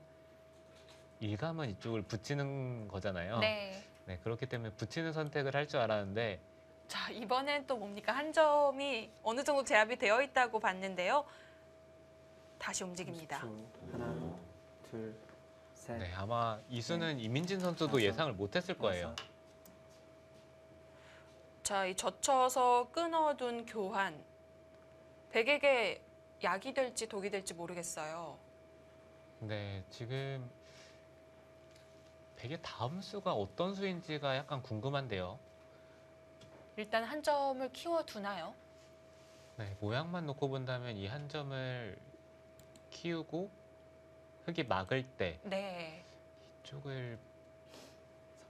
일감은 이쪽을 붙이는 거잖아요. 네. 네, 그렇기 때문에 붙이는 선택을 할 줄 알았는데 자, 이번엔 또 뭡니까? 한 점이 어느 정도 제압이 되어 있다고 봤는데요. 다시 움직입니다. 30초. 하나, 둘, 셋, 네, 아마 이 수는 네. 이민진 선수도 다섯, 예상을 못했을 거예요. 여섯, 자, 이 젖혀서 끊어둔 교환. 백에게 약이 될지 독이 될지 모르겠어요. 네, 지금 백의 다음 수가 어떤 수인지가 약간 궁금한데요. 일단 한 점을 키워두나요? 네, 모양만 놓고 본다면 이 한 점을 키우고 흙이 막을 때 네. 이쪽을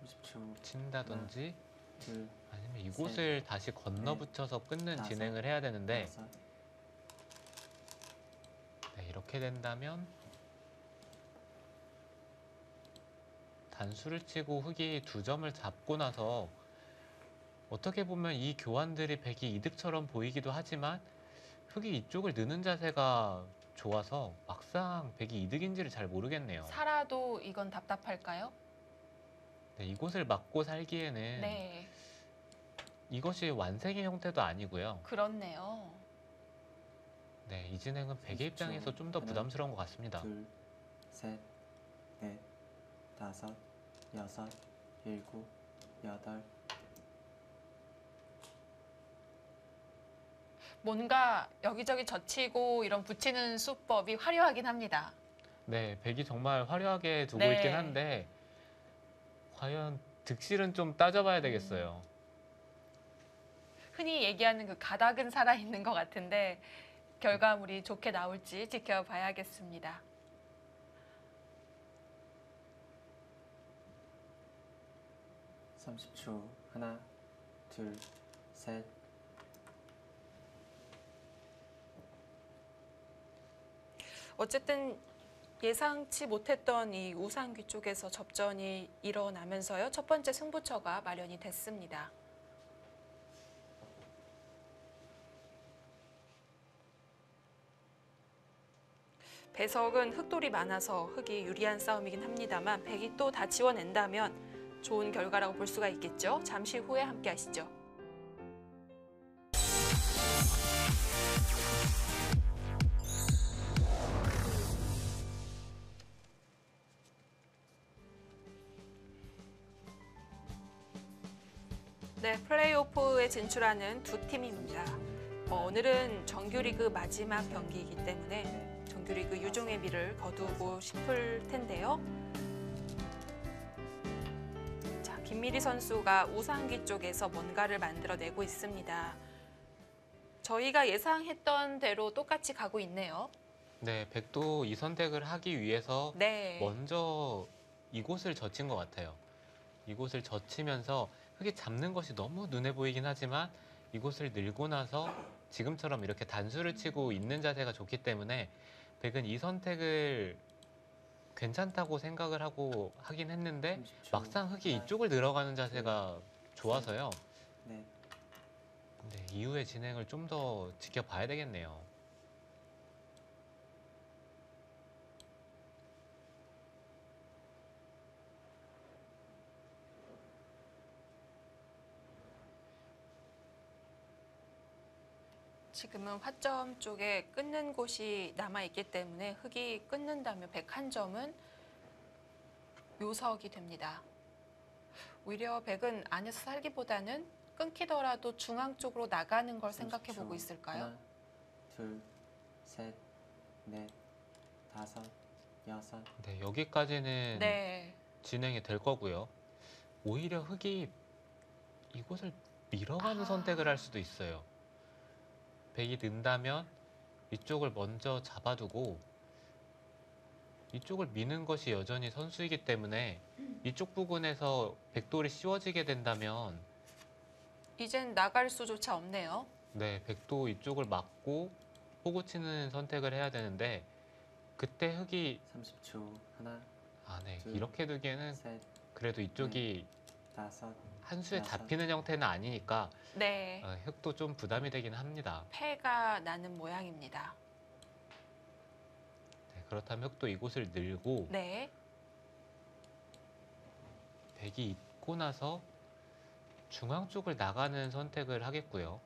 30초. 친다든지 둘, 아니면 이곳을 다시 건너붙여서 끊는 다섯, 진행을 해야 되는데 여섯, 네, 이렇게 된다면 단수를 치고 흙이 두 점을 잡고 나서 어떻게 보면 이 교환들이 백이 이득처럼 보이기도 하지만 흙이 이쪽을 느는 자세가 좋아서 막상 백이 이득인지를 잘 모르겠네요. 살아도 이건 답답할까요? 네, 이곳을 막고 살기에는 네. 이것이 완생의 형태도 아니고요. 그렇네요. 네, 이 진행은 백의 30초. 입장에서 좀 더 하나, 부담스러운 것 같습니다. 둘, 셋, 넷, 다섯, 여섯, 일곱, 여덟. 뭔가 여기저기 젖히고 이런 붙이는 수법이 화려하긴 합니다. 네, 백이 정말 화려하게 두고 네. 있긴 한데 과연 득실은 좀 따져봐야 되겠어요. 흔히 얘기하는 그 가닥은 살아있는 것 같은데 결과물이 좋게 나올지 지켜봐야겠습니다. 음. 30초. 하나, 둘, 셋, 어쨌든 예상치 못했던 이 우상귀 쪽에서 접전이 일어나면서요. 첫 번째 승부처가 마련이 됐습니다. 배석은 흙돌이 많아서 흙이 유리한 싸움이긴 합니다만 백이 또 다 지워낸다면 좋은 결과라고 볼 수가 있겠죠. 잠시 후에 함께 하시죠. 네, 플레이오프에 진출하는 두 팀입니다. 오늘은 정규리그 마지막 경기이기 때문에 정규리그 유종의 미를 거두고 싶을 텐데요. 자, 김미리 선수가 우상기 쪽에서 뭔가를 만들어내고 있습니다. 저희가 예상했던 대로 똑같이 가고 있네요. 네, 백도 이 선택을 하기 위해서 네. 먼저 이곳을 젖힌 것 같아요. 이곳을 젖히면서 흙이 잡는 것이 너무 눈에 보이긴 하지만 이곳을 늘고 나서 지금처럼 이렇게 단수를 치고 있는 자세가 좋기 때문에 백은 이 선택을 괜찮다고 생각을 하고 하긴 했는데 30초. 막상 흙이 하나, 이쪽을 들어가는 자세가 좋아서요. 넷, 네, 이후의 진행을 좀 더 지켜봐야 되겠네요. 지금은 화점 쪽에 끊는 곳이 남아있기 때문에 흑이 끊는다면 101점은 묘석이 됩니다. 오히려 백은 안에서 살기보다는 끊기더라도 중앙 쪽으로 나가는 걸 생각해 보고 30초. 있을까요? 하나, 둘, 셋, 넷, 다섯, 여섯. 네, 여기까지는 네. 진행이 될 거고요. 오히려 흑이 이곳을 밀어가는 아. 선택을 할 수도 있어요. 백이 는다면 이쪽을 먼저 잡아두고 이쪽을 미는 것이 여전히 선수이기 때문에 이쪽 부근에서 백돌이 씌워지게 된다면 이젠 나갈 수조차 없네요. 네, 백도 이쪽을 막고 호구 치는 선택을 해야 되는데 그때 흑이 30초. 하나, 네, 둘, 이렇게 두기에는 셋, 그래도 이쪽이 다섯. 한 수에 여섯. 잡히는 형태는 아니니까 네. 흑도 좀 부담이 되긴 합니다. 패가 나는 모양입니다. 네, 그렇다면 흑도 이곳을 늘고 네. 백이 있고 나서 중앙 쪽을 나가는 선택을 하겠고요.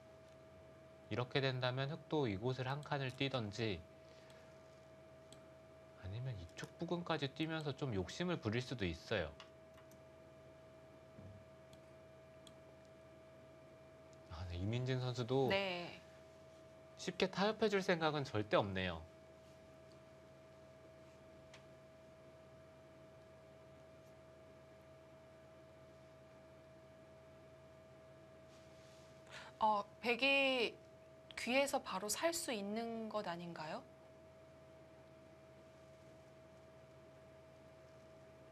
이렇게 된다면 흑도 이곳을 한 칸을 뛰던지 아니면 이쪽 부근까지 뛰면서 좀 욕심을 부릴 수도 있어요. 네, 이민진 선수도 네. 쉽게 타협해 줄 생각은 절대 없네요. 백이 귀에서 바로 살 수 있는 것 아닌가요?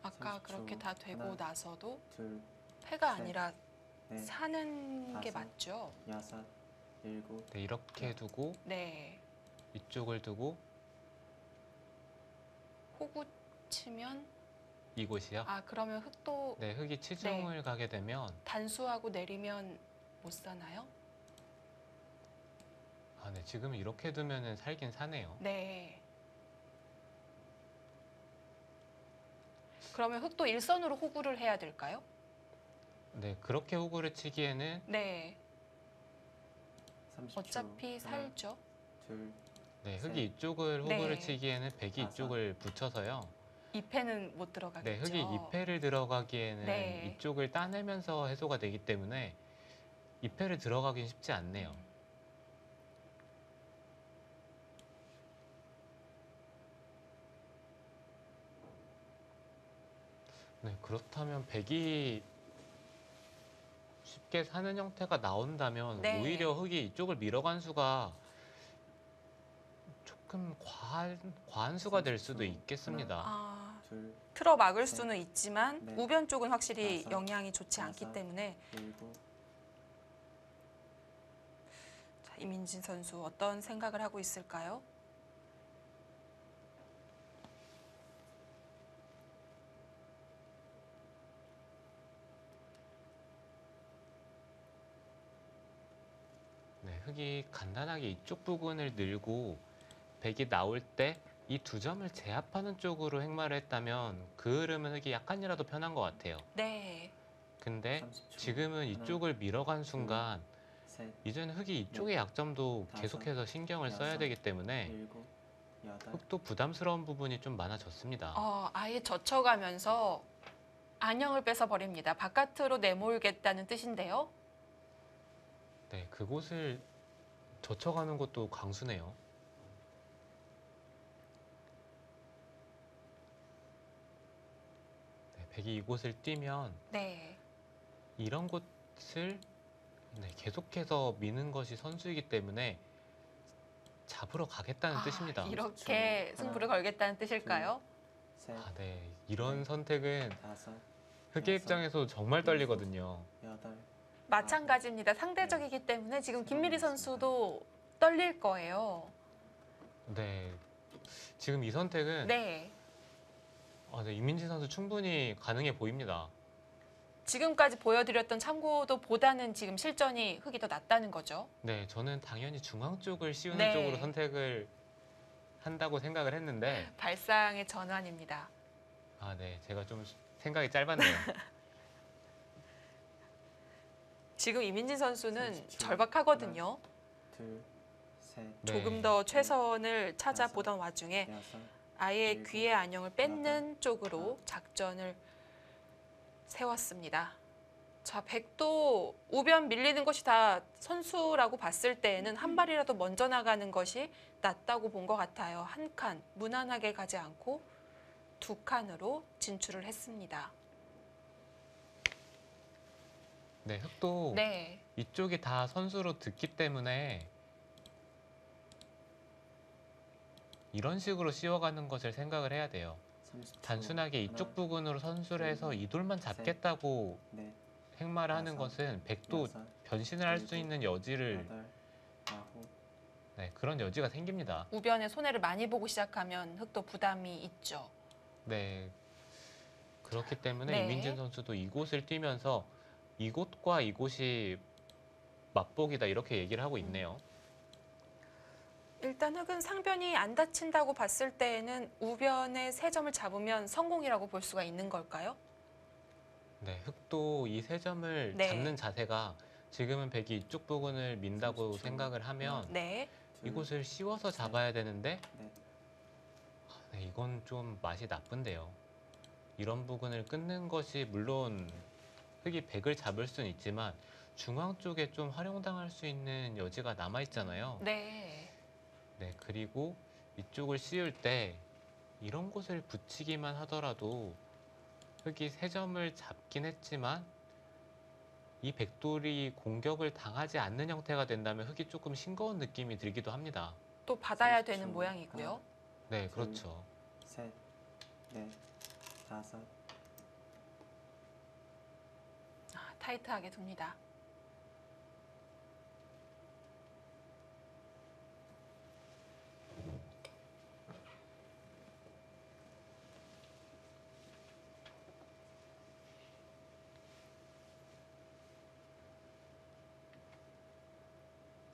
아까 30초. 그렇게 다 되고 하나, 나서도 둘, 패가 셋, 아니라 넷, 사는 게 다섯. 맞죠? 여섯, 일곱. 네, 이렇게 두고 네. 이쪽을 두고 호구 치면 이곳이요. 그러면 흑도 네, 흑이 치중을 가게 되면 단수하고 내리면 못 사나요? 네, 지금 이렇게 두면은 살긴 사네요. 네. 그러면 흑도 일선으로 호구를 해야 될까요? 네, 그렇게 호구를 치기에는 네. 30초. 어차피 하나, 살죠. 둘, 네, 셋. 흑이 이쪽을 호구를 네. 치기에는 백이 다섯. 이쪽을 붙여서요. 2패는 못 네, 들어가겠죠. 흑이 2패를 들어가기에는 네. 이쪽을 따내면서 해소가 되기 때문에 2패를 들어가긴 쉽지 않네요. 네, 그렇다면 백이 쉽게 사는 형태가 나온다면 네. 오히려 흑이 이쪽을 밀어간 수가 조금 과한 수가 될 수도 30초. 있겠습니다. 둘, 틀어 막을 셋, 수는 있지만 넷, 우변 쪽은 확실히 다섯, 영향이 좋지 않기 여섯. 때문에 일곱. 자, 이민진 선수 어떤 생각을 하고 있을까요? 네, 흑이 간단하게 이쪽 부분을 늘고 백이 나올 때 이 두 점을 제압하는 쪽으로 행마를 했다면 그 흐름은 흑이 약간이라도 편한 것 같아요. 네. 근데 30초. 지금은 하나, 이쪽을 밀어간 순간 셋, 이제는 흑이 이쪽의 약점도 다섯, 계속해서 신경을 써야 여섯. 되기 때문에 일곱, 여덟. 흑도 부담스러운 부분이 좀 많아졌습니다. 아예 젖혀가면서 안형을 뺏어 버립니다. 바깥으로 내몰겠다는 뜻인데요. 네, 그곳을 젖혀가는 것도 강수네요. 네, 백이 이곳을 뛰면 네. 이런 곳을 계속해서 미는 것이 선수이기 때문에 잡으러 가겠다는 뜻입니다. 이렇게 하나, 승부를 걸겠다는 뜻일까요? 셋, 네, 이런 선택은 다섯, 흑의 여섯, 입장에서 정말 떨리거든요. 여덟. 마찬가지입니다. 상대적이기 때문에 지금 김미리 선수도 떨릴 거예요. 네, 지금 이 선택은 네. 네, 이민진 선수 충분히 가능해 보입니다. 지금까지 보여드렸던 참고도보다는 지금 실전이 흑이 더 낫다는 거죠. 네, 저는 당연히 중앙 쪽을 씌우는 네. 쪽으로 선택을 한다고 생각을 했는데 발상의 전환입니다. 네, 제가 좀 생각이 짧았네요. 지금 이민진 선수는 30초. 절박하거든요. 둘, 셋, 조금 네. 더 최선을 찾아보던 와중에 여섯, 아예 일곱, 귀의 안형을 뺏는 여덟, 쪽으로 작전을 세웠습니다. 자, 백도 우변 밀리는 것이 다 선수라고 봤을 때에는 한 발이라도 먼저 나가는 것이 낫다고 본 것 같아요. 한 칸, 무난하게 가지 않고 두 칸으로 진출을 했습니다. 네, 흑도 네, 이쪽이 다 선수로 듣기 때문에 이런 식으로 씌워가는 것을 생각을 해야 돼요. 30초. 단순하게 이쪽 하나, 부분으로 선수를 해서 둘, 이 돌만 셋, 잡겠다고 넷, 행마를 하는 다섯, 것은 백도 여섯, 변신을 할 수 일곱, 있는 여지를 여덟, 아홉, 네, 그런 여지가 생깁니다. 우변에 손해를 많이 보고 시작하면 흑도 부담이 있죠. 네. 그렇기 때문에 네. 이민진 선수도 이곳을 뛰면서 이곳과 이곳이 맛보기다 이렇게 얘기를 하고 있네요. 일단 흑은 상변이 안 다친다고 봤을 때에는 우변에 세 점을 잡으면 성공이라고 볼 수가 있는 걸까요? 네, 흑도 이 세 점을 네. 잡는 자세가 지금은 백이 이쪽 부분을 민다고 30초. 생각을 하면 네, 둘, 이곳을 씌워서 셋, 잡아야 되는데 넷, 네, 이건 좀 맛이 나쁜데요. 이런 부분을 끊는 것이 물론 흑이 백을 잡을 수는 있지만 중앙 쪽에 좀 활용당할 수 있는 여지가 남아 있잖아요. 네. 네, 그리고 이쪽을 씌울 때 이런 곳을 붙이기만 하더라도 흑이 세 점을 잡긴 했지만 이 백돌이 공격을 당하지 않는 형태가 된다면 흑이 조금 싱거운 느낌이 들기도 합니다. 또 받아야 30초. 되는 모양이고요. 네, 그렇죠. 셋, 넷, 다섯, 타이트하게 둡니다.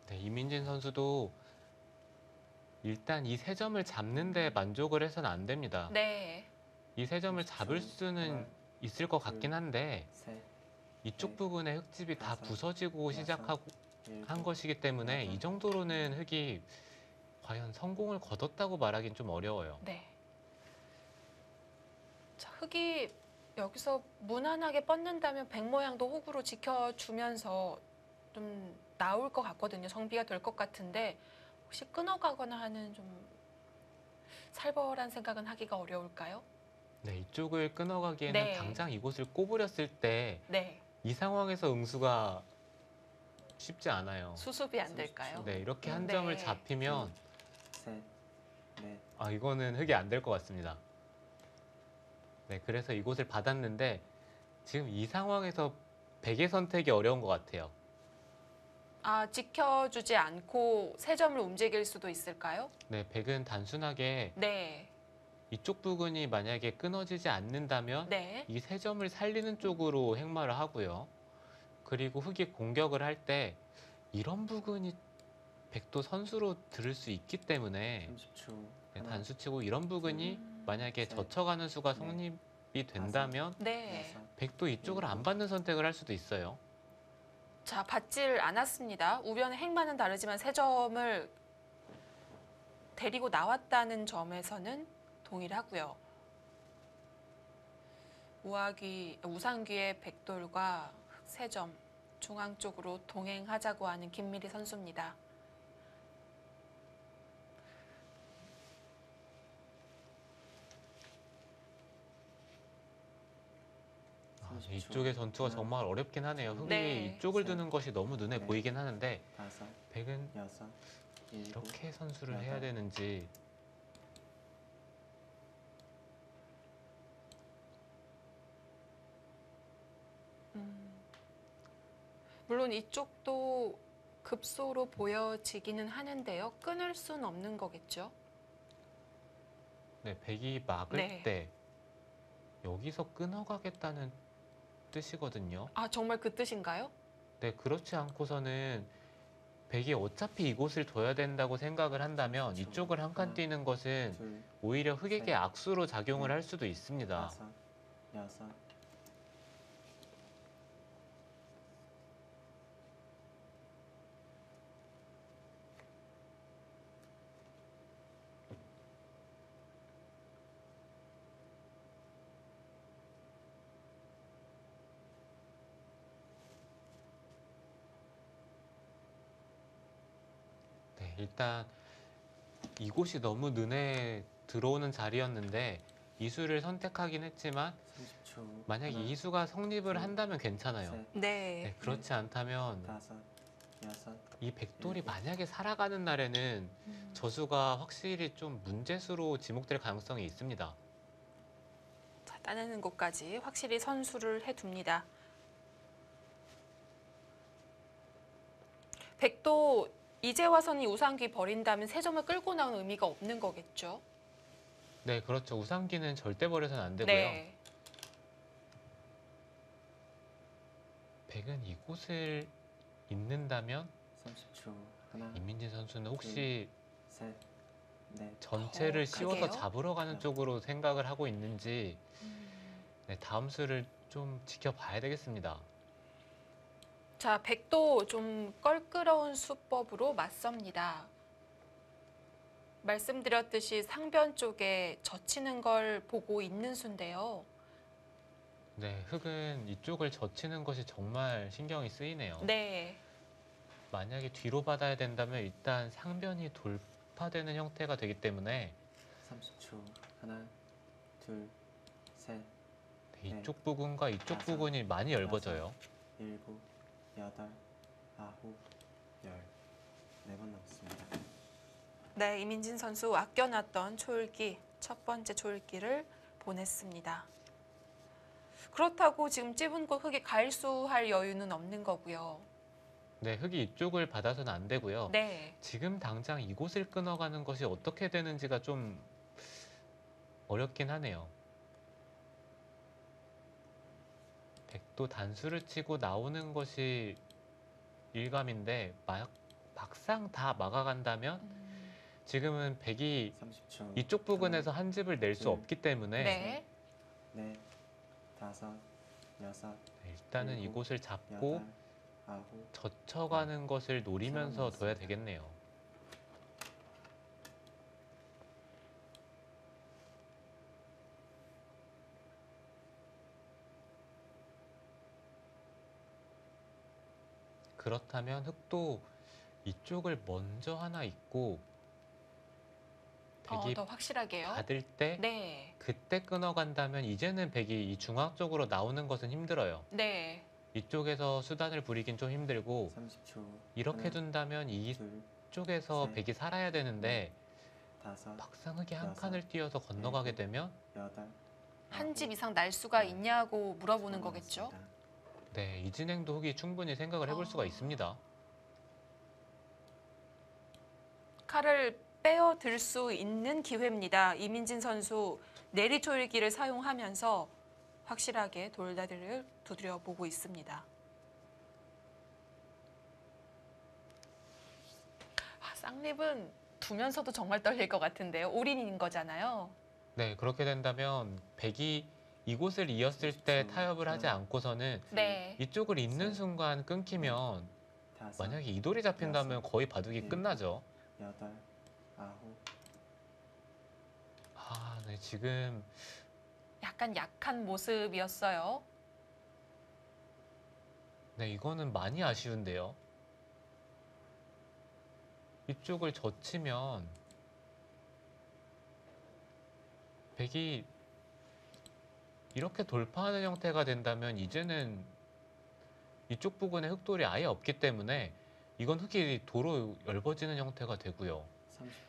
네, 이민진 선수도 일단 이 세 점을 잡는데 만족을 해서는 안 됩니다. 네, 이 세 점을 30초. 잡을 수는 하나, 있을 것 같긴 한데 셋, 이쪽 네. 부분의 흙집이 다 다섯, 부서지고 여섯, 시작하고 일곱, 한 것이기 때문에 여덟, 이 정도로는 흙이 과연 성공을 거뒀다고 말하기는 좀 어려워요. 네. 자, 흑이 여기서 무난하게 뻗는다면 백 모양도 호구로 지켜주면서 좀 나올 것 같거든요. 정비가 될 것 같은데 혹시 끊어가거나 하는 좀 살벌한 생각은 하기가 어려울까요? 네, 이쪽을 끊어가기에는 네. 당장 이곳을 꼬부렸을 때 이 네, 상황에서 응수가 쉽지 않아요. 수습이 안 될까요? 네, 이렇게 한 네. 점을 잡히면 셋, 넷, 이거는 흙이 안 될 것 같습니다. 네, 그래서 이곳을 받았는데 지금 이 상황에서 백의 선택이 어려운 것 같아요. 지켜주지 않고 세 점을 움직일 수도 있을까요? 네, 백은 단순하게 네, 이쪽 부분이 만약에 끊어지지 않는다면 네, 이 세 점을 살리는 쪽으로 행마를 하고요. 그리고 흑이 공격을 할 때 이런 부분이 백도 선수로 들을 수 있기 때문에 30초. 네, 하나, 단수치고 이런 부분이 만약에 셋, 젖혀가는 수가 넷, 성립이 된다면 네. 여섯, 백도 이쪽을 안 받는 선택을 할 수도 있어요. 자, 받질 않았습니다. 우변의 행마는 다르지만 세 점을 데리고 나왔다는 점에서는 동일하고요. 우상귀의 백돌과 흑세점 중앙 쪽으로 동행하자고 하는 김미리 선수입니다. 이쪽의 전투가 하나, 정말 어렵긴 하네요. 흑이 네. 이쪽을 셋, 두는 것이 너무 눈에 넷, 보이긴 하는데 다섯, 백은 여섯, 일곱, 이렇게 선수를 여덟, 해야 되는지 물론 이쪽도 급소로 보여지기는 하는데요. 끊을 수는 없는 거겠죠? 네, 백이 막을 네. 때 여기서 끊어가겠다는 뜻이거든요. 정말 그 뜻인가요? 네, 그렇지 않고서는 백이 어차피 이곳을 둬야 된다고 생각을 한다면 그렇죠. 이쪽을 한 칸 하나, 뛰는 것은 둘, 오히려 흑에게 셋, 악수로 작용을 넷, 할 수도 있습니다. 다섯, 여섯, 일단 이곳이 너무 눈에 들어오는 자리였는데 이수를 선택하긴 했지만 30초. 만약에 하나, 이수가 성립을 둘, 한다면 괜찮아요. 셋, 네. 그렇지 않다면 다섯, 여섯, 이 백돌이 일곱. 만약에 살아가는 날에는 저수가 확실히 좀 문제수로 지목될 가능성이 있습니다. 자, 따내는 곳까지 확실히 선수를 해둡니다. 백도 이제 와서는 우상귀 버린다면 세 점을 끌고 나온 의미가 없는 거겠죠? 네, 그렇죠. 우상기는 절대 버려서는 안 되고요. 네. 백은 이곳을 잇는다면 30초. 하나, 이민진 선수는 혹시 셋, 넷, 전체를 씌워서 그러게요. 잡으러 가는 쪽으로 생각을 하고 있는지 네, 다음 수를 좀 지켜봐야 되겠습니다. 자, 백도 좀 껄끄러운 수법으로 맞섭니다. 말씀드렸듯이 상변 쪽에 젖히는 걸 보고 있는 수인데요. 네, 흑은 이쪽을 젖히는 것이 정말 신경이 쓰이네요. 네. 만약에 뒤로 받아야 된다면 일단 상변이 돌파되는 형태가 되기 때문에 30초. 하나, 둘, 셋, 네, 이쪽 부분과 이쪽 다섯, 부분이 많이 엷어져요. 일곱, 여덟, 아홉, 열. 4번 남았습니다. 네, 이민진 선수 아껴놨던 초읽기, 첫 번째 초읽기를 보냈습니다. 그렇다고 지금 찝은 곳 흙이 갈수할 여유는 없는 거고요. 네, 흑이 이쪽을 받아서는 안 되고요. 네. 지금 당장 이곳을 끊어가는 것이 어떻게 되는지가 좀 어렵긴 하네요. 백도 단수를 치고 나오는 것이 일감인데 막상 다 막아간다면 지금은 백이 30초. 이쪽 부근에서 한 집을 낼 수 둘, 없기 때문에 네. 넷, 다섯, 여섯, 일단은 일곱, 이곳을 잡고 여덟, 아홉. 젖혀가는 것을 노리면서 둬야 남았습니다. 되겠네요. 그렇다면 흑도 이쪽을 먼저 하나 있고 백이 더 확실하게요. 받을 때 네. 그때 끊어간다면 이제는 백이 이 중앙 쪽으로 나오는 것은 힘들어요. 네. 이쪽에서 수단을 부리긴 좀 힘들고 30초. 이렇게 하나, 둔다면 둘, 이쪽에서 셋, 백이 살아야 되는데 다섯, 막상 흑이 한 여섯, 칸을 띄어서 건너가게 일곱, 되면 여덟. 한 집 아홉, 이상 날 수가 열. 있냐고 물어보는 4번 거겠죠? 남았습니다. 네, 이 진행도 흑이 충분히 생각을 해볼 수가 있습니다. 칼을 빼어들 수 있는 기회입니다. 이민진 선수 내리 초일기를 사용하면서 확실하게 돌다리를 두드려 보고 있습니다. 쌍립은 두면서도 정말 떨릴 것 같은데요. 올인인 거잖아요. 네, 그렇게 된다면 백이 이곳을 이었을 때 타협을 하지 않고서는 네. 이쪽을 잇는 셋, 순간 끊기면 다섯, 만약에 이 돌이 잡힌다면 거의 바둑이 일곱. 끝나죠. 여덟, 아홉. 아, 네, 지금 약간 약한 모습이었어요. 네, 이거는 많이 아쉬운데요. 이쪽을 젖히면 백이 이렇게 돌파하는 형태가 된다면 이제는 이쪽 부분에 흑돌이 아예 없기 때문에 이건 흑이 도로 엷어지는 형태가 되고요.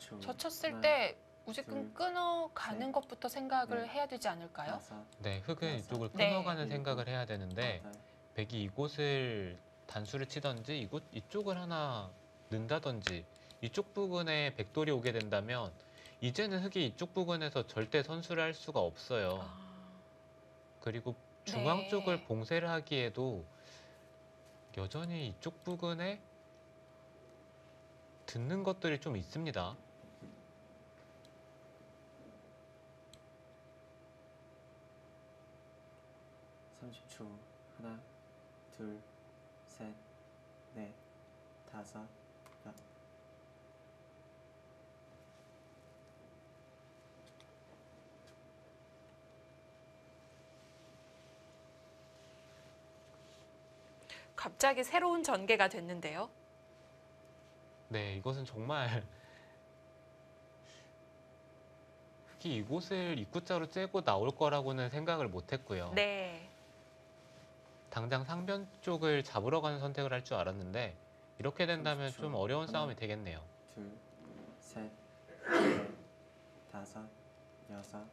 30초. 젖혔을 하나, 때 무조건 둘, 끊어가는 셋, 것부터 생각을 넷, 해야 되지 않을까요? 다섯, 네, 흑은 여섯, 이쪽을 네. 끊어가는 일곱, 생각을 해야 되는데 여덟, 백이 이곳을 단수를 치던지 이쪽을 하나 넣는다든지 이쪽 부분에 백돌이 오게 된다면 이제는 흑이 이쪽 부분에서 절대 선수를 할 수가 없어요. 그리고 중앙 네. 쪽을 봉쇄를 하기에도 여전히 이쪽 부근에 듣는 것들이 좀 있습니다. 삼십 초. 하나, 둘, 셋, 넷, 다섯, 여. 갑자기 새로운 전개가 됐는데요. 네, 이것은 정말 흑이 이곳을 입구자로 째고 나올 거라고는 생각을 못 했고요. 네. 당장 상변 쪽을 잡으러 가는 선택을 할 줄 알았는데 이렇게 된다면 30초. 좀 어려운 하나. 싸움이 되겠네요. 둘, 셋, 넷, 다섯, 여섯,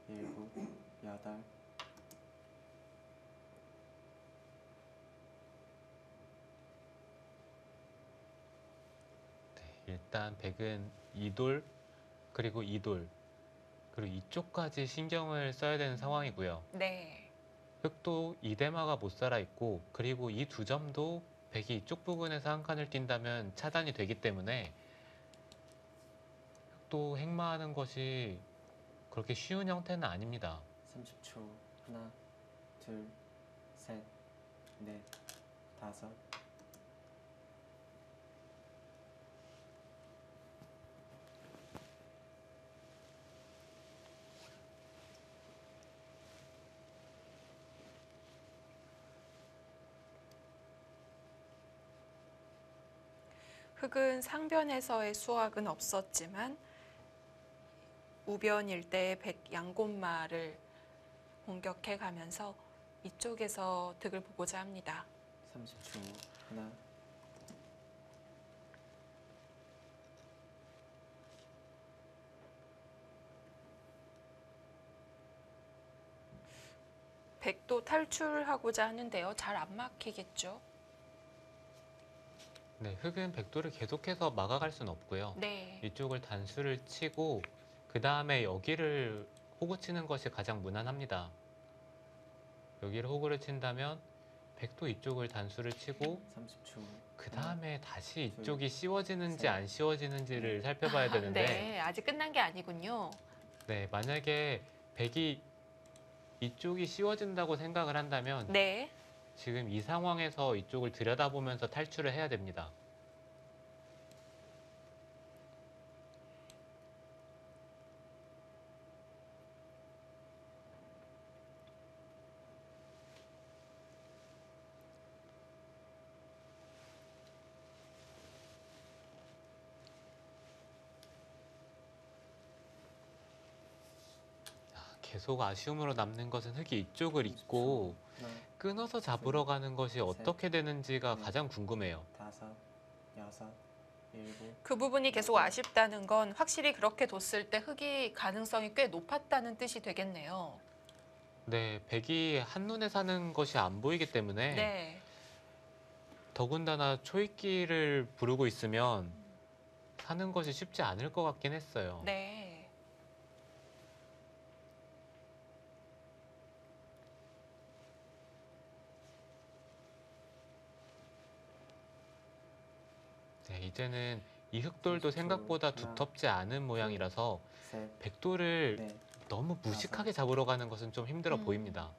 일곱, 여덟. 일단 백은 이돌 그리고 이돌 그리고 이쪽까지 신경을 써야 되는 상황이고요. 네. 흑도 이대마가 못 살아 있고 그리고 이 두 점도 백이 이쪽 부분에서 한 칸을 뛴다면 차단이 되기 때문에 흑도 행마하는 것이 그렇게 쉬운 형태는 아닙니다. 30초. 하나, 둘, 셋, 넷, 다섯. 흑은 상변에서의 수확은 없었지만 우변 일대의 백 양곤마를 공격해 가면서 이쪽에서 득을 보고자 합니다. 30초. 하나, 백도 탈출하고자 하는데요. 잘 안 막히겠죠? 네, 흑은 백도를 계속해서 막아갈 수는 없고요. 네. 이쪽을 단수를 치고 그 다음에 여기를 호구 치는 것이 가장 무난합니다. 여기를 호구를 친다면 백도 이쪽을 단수를 치고 30초. 그 다음에 다시 둘, 이쪽이 씌워지는지 셋, 안 씌워지는지를 살펴봐야 되는데 네, 아직 끝난 게 아니군요. 네, 만약에 백이 이쪽이 씌워진다고 생각을 한다면 네. 지금 이 상황에서 이쪽을 들여다보면서 탈출을 해야 됩니다. 계속 아쉬움으로 남는 것은 흑이 이쪽을 잇고 하나, 끊어서 잡으러 가는 것이 어떻게 되는지가 넷. 가장 궁금해요. 다섯, 여섯, 일곱. 그 부분이 계속 아쉽다는 건 확실히 그렇게 뒀을 때 흑이 가능성이 꽤 높았다는 뜻이 되겠네요. 네, 백이 한눈에 사는 것이 안 보이기 때문에 네. 더군다나 초입기를 부르고 있으면 사는 것이 쉽지 않을 것 같긴 했어요. 네. 네, 이제는 이 흑돌도 30초. 생각보다 하나, 두텁지 않은 모양이라서 셋, 백돌을 넷, 너무 무식하게 잡으러 가는 것은 좀 힘들어 보입니다.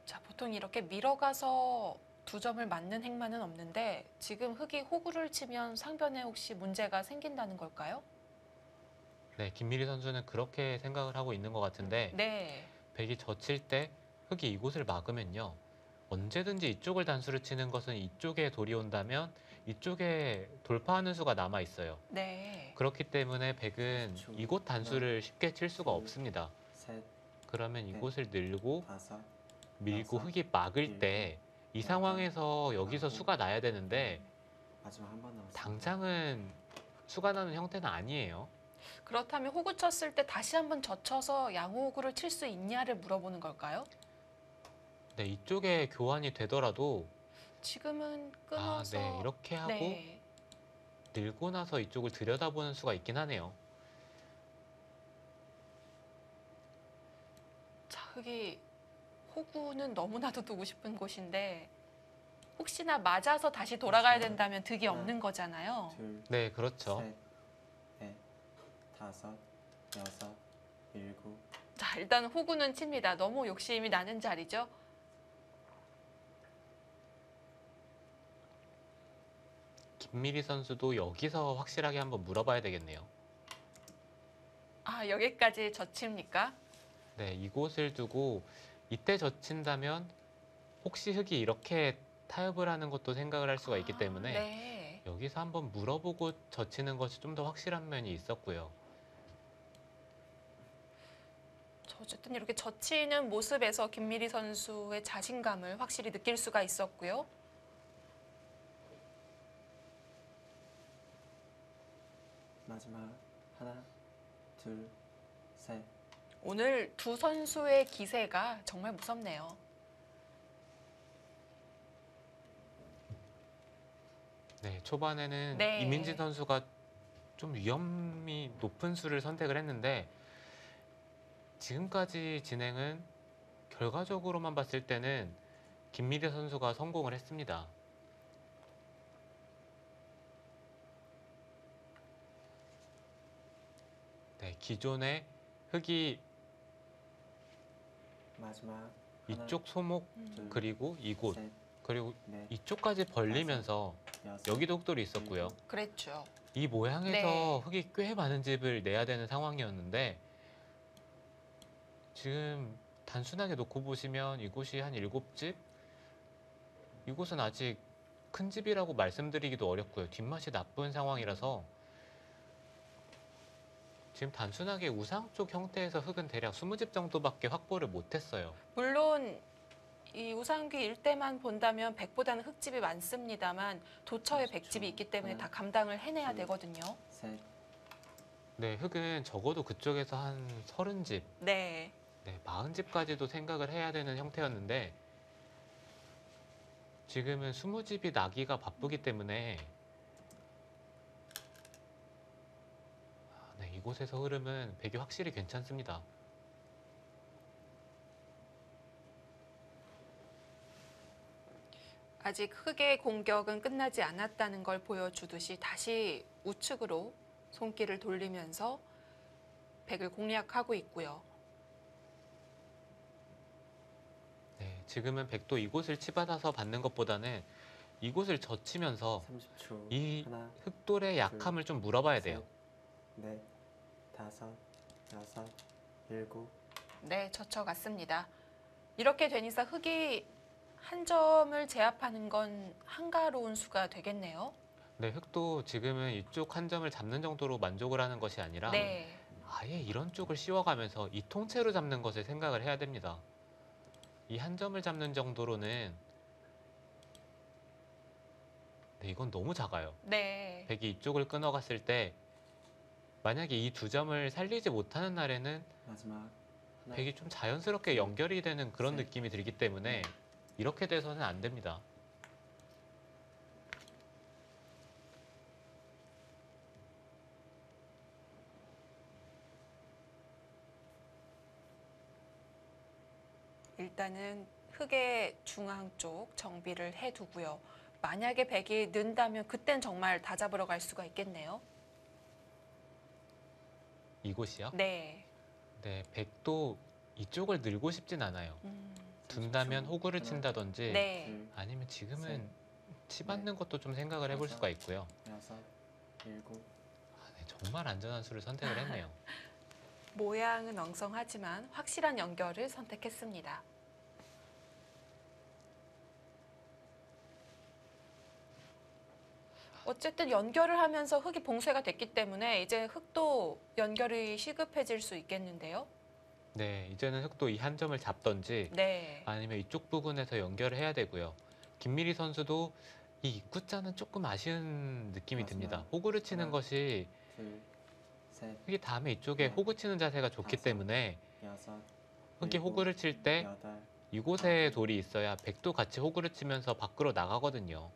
자, 보통 이렇게 밀어가서 두 점을 맞는 행마는 없는데 지금 흑이 호구를 치면 상변에 혹시 문제가 생긴다는 걸까요? 네, 김미리 선수는 그렇게 생각을 하고 있는 것 같은데 네. 백이 젖힐 때 흑이 이곳을 막으면요. 언제든지 이쪽을 단수를 치는 것은 이쪽에 돌이 온다면 이쪽에 돌파하는 수가 남아 있어요. 네. 그렇기 때문에 백은 그렇죠. 이곳 단수를 쉽게 칠 수가 둘, 없습니다. 셋, 그러면 넷. 이곳을 늘고 다섯, 밀고 여섯, 흑이 막을 일곱, 때 이 여덟, 상황에서 여기서 아홉, 수가 나야 되는데 마지막 한 번 남았습니다. 당장은 수가 나는 형태는 아니에요. 그렇다면 호구 쳤을 때 다시 한번 젖혀서 양호구를 칠 수 있냐를 물어보는 걸까요? 네, 이쪽에 교환이 되더라도 지금은 끊어서 네, 이렇게 하고 네. 늘고 나서 이쪽을 들여다보는 수가 있긴 하네요. 자, 흑이 호구는 너무나도 두고 싶은 곳인데 혹시나 맞아서 다시 돌아가야 된다면 득이 없는 거잖아요. 둘, 네, 그렇죠. 셋, 넷, 다섯, 여섯, 일곱. 자, 일단 호구는 칩니다. 너무 욕심이 나는 자리죠. 김미리 선수도 여기서 확실하게 한번 물어봐야 되겠네요. 아, 여기까지 젖힙니까? 네, 이곳을 두고 이때 젖힌다면 혹시 흑이 이렇게 타협을 하는 것도 생각을 할 수가 있기 때문에 네. 여기서 한번 물어보고 젖히는 것이 좀 더 확실한 면이 있었고요. 어쨌든 이렇게 젖히는 모습에서 김미리 선수의 자신감을 확실히 느낄 수가 있었고요. 마지막 하나, 둘, 셋. 오늘 두 선수의 기세가 정말 무섭네요. 네, 초반에는 네. 이민진 선수가 좀 위험이 높은 수를 선택을 했는데 지금까지 진행은 결과적으로만 봤을 때는 김미래 선수가 성공을 했습니다. 네, 기존의 흙이 마지막 하나, 이쪽 소목 둘, 그리고 이곳 셋, 그리고 넷, 이쪽까지 벌리면서 여섯, 여기도 흙돌이 있었고요. 그랬죠. 이 모양에서 네. 흙이 꽤 많은 집을 내야 되는 상황이었는데 지금 단순하게 놓고 보시면 이곳이 한 7집? 이곳은 아직 큰 집이라고 말씀드리기도 어렵고요. 뒷맛이 나쁜 상황이라서 지금 단순하게 우상 쪽 형태에서 흙은 대략 20집 정도밖에 확보를 못했어요. 물론 이 우상귀 일대만 본다면 100보다는 흙집이 많습니다만 도처에 100집이 있기 때문에 다 감당을 해내야 되거든요. 셋, 네, 흙은 적어도 그쪽에서 한 30집, 네. 네, 40집까지도 생각을 해야 되는 형태였는데 지금은 20집이 나기가 바쁘기 때문에 네, 이곳에서 흐름은 백이 확실히 괜찮습니다. 아직 흙의 공격은 끝나지 않았다는 걸 보여주듯이 다시 우측으로 손길을 돌리면서 백을 공략하고 있고요. 네, 지금은 백도 이곳을 치받아서 받는 것보다는 이곳을 젖히면서 30초. 이 하나, 흙돌의 약함을 좀 물어봐야 돼요. 넷, 다섯, 여섯, 일곱. 네, 젖혀갔습니다. 이렇게 된 이상 흙이 한 점을 제압하는 건 한가로운 수가 되겠네요. 네, 흙도 지금은 이쪽 한 점을 잡는 정도로 만족을 하는 것이 아니라 네. 아예 이런 쪽을 씌워가면서 이 통째로 잡는 것을 생각을 해야 됩니다. 이 한 점을 잡는 정도로는 네, 이건 너무 작아요. 네. 백이 이쪽을 끊어갔을 때 만약에 이 두 점을 살리지 못하는 날에는 마지막 하나, 백이 좀 자연스럽게 연결이 되는 그런 셋, 느낌이 들기 때문에 이렇게 돼서는 안 됩니다. 일단은 흙의 중앙 쪽 정비를 해두고요. 만약에 백이 는다면 그땐 정말 다 잡으러 갈 수가 있겠네요. 이곳이요? 네. 네, 백도 이쪽을 늘고 싶진 않아요. 둔다면 호구를 하나, 친다든지 네. 둘, 아니면 지금은 셋, 치받는 것도 좀 생각을 해볼 수가 있고요. 여섯, 일곱. 아, 네, 정말 안전한 수를 선택을 했네요. 모양은 엉성하지만 확실한 연결을 선택했습니다. 어쨌든 연결을 하면서 흙이 봉쇄가 됐기 때문에 이제 흙도 연결이 시급해질 수 있겠는데요. 네, 이제는 흙도 이 한 점을 잡던지 네. 아니면 이쪽 부분에서 연결을 해야 되고요. 김미리 선수도 이 입구자는 조금 아쉬운 느낌이 맞습니다. 듭니다. 호구를 치는 하나, 것이 둘, 셋, 흙이 다음에 이쪽에 넷, 호구 치는 자세가 좋기 다섯, 때문에 여섯, 흙이 일곱, 호구를 칠 때 여덟. 이곳에 돌이 있어야 백도 같이 호구를 치면서 밖으로 나가거든요.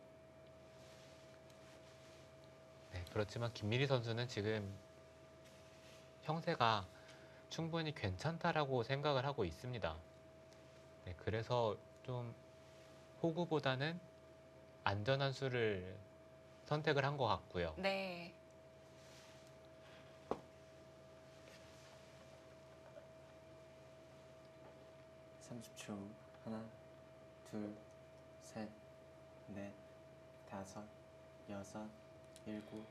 네, 그렇지만 김미리 선수는 지금 형세가 충분히 괜찮다라고 생각을 하고 있습니다. 네, 그래서 좀 호구보다는 안전한 수를 선택을 한 것 같고요. 네. 삼십 초. 하나, 둘, 셋, 넷, 다섯, 여섯, 일곱,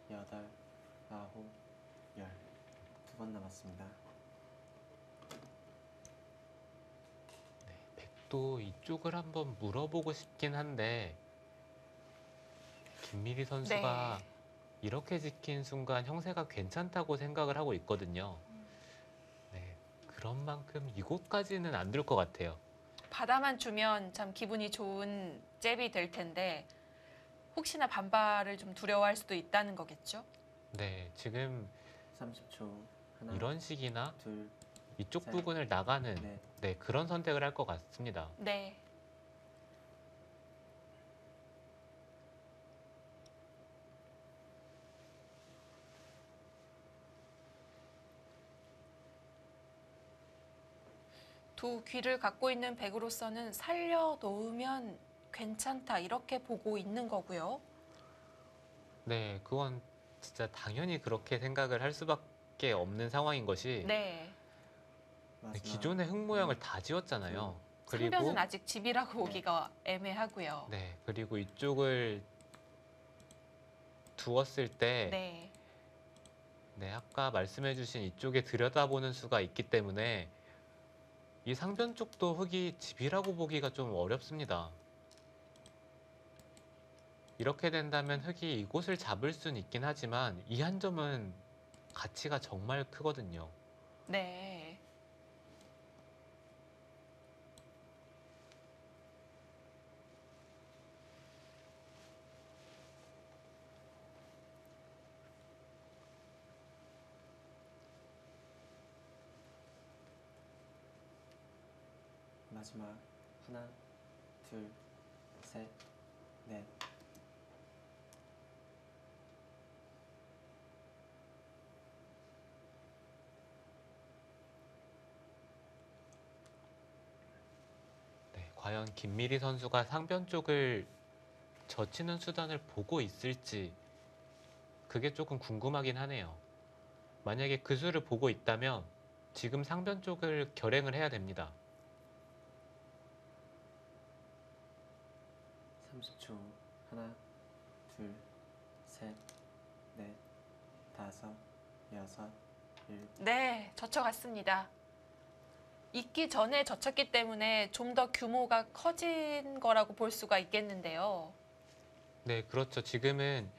여덟, 아홉, 열. 2번 남았습니다. 네, 또 이쪽을 한번 물어보고 싶긴 한데 김미리 선수가 네. 이렇게 지킨 순간 형세가 괜찮다고 생각을 하고 있거든요. 네, 그런 만큼 이곳까지는 안 될 것 같아요. 바다만 주면 참 기분이 좋은 잽이 될 텐데 혹시나 반발을 좀 두려워할 수도 있다는 거겠죠? 네, 지금 30초. 하나, 이런 식이나 둘, 이쪽 셋, 부분을 나가는 넷. 네, 그런 선택을 할 것 같습니다. 네. 두 귀를 갖고 있는 백으로서는 살려놓으면 괜찮다 이렇게 보고 있는 거고요. 네, 그건 진짜 당연히 그렇게 생각을 할 수밖에 없는 상황인 것이 네. 마지막. 기존의 흙 모양을 다 지웠잖아요. 그리고 상변은 아직 집이라고 보기가 애매하고요. 네, 그리고 이쪽을 두었을 때 네. 네, 아까 말씀해주신 이쪽에 들여다보는 수가 있기 때문에 이 상변 쪽도 흙이 집이라고 보기가 좀 어렵습니다. 이렇게 된다면 흙이 이곳을 잡을 수는 있긴 하지만 이 한 점은 가치가 정말 크거든요. 네. 마지막. 하나, 둘, 셋, 넷. 네, 과연 김미리 선수가 상변 쪽을 젖히는 수단을 보고 있을지 그게 조금 궁금하긴 하네요. 만약에 그 수를 보고 있다면 지금 상변 쪽을 결행을 해야 됩니다. 30초. 하나, 둘, 셋, 넷, 다섯, 여섯, 일곱. 네, 젖혀갔습니다. 익기 전에 젖혔기 때문에 좀 더 규모가 커진 거라고 볼 수가 있겠는데요. 네, 그렇죠. 지금은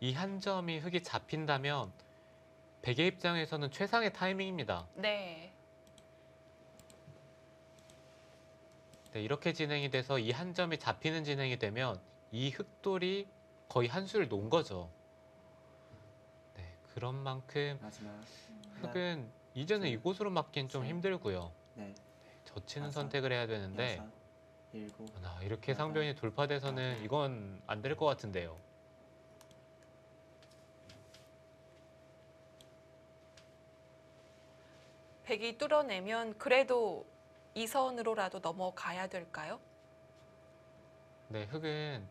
이 한 점이 흙이 잡힌다면 백의 입장에서는 최상의 타이밍입니다. 네. 네, 이렇게 진행이 돼서 이 한 점이 잡히는 진행이 되면 이 흙돌이 거의 한 수를 놓은 거죠. 네, 그런 만큼 마지막. 하나, 흙은 이제는 둘, 이곳으로 맡긴 좀 셋, 힘들고요. 넷, 젖히는 다섯, 선택을 해야 되는데 여섯, 일곱. 이렇게 여덟, 상변이 돌파돼서는 이건 안 될 것 같은데요. 백이 뚫어내면 그래도 이 선으로라도 넘어가야 될까요? 네, 흙은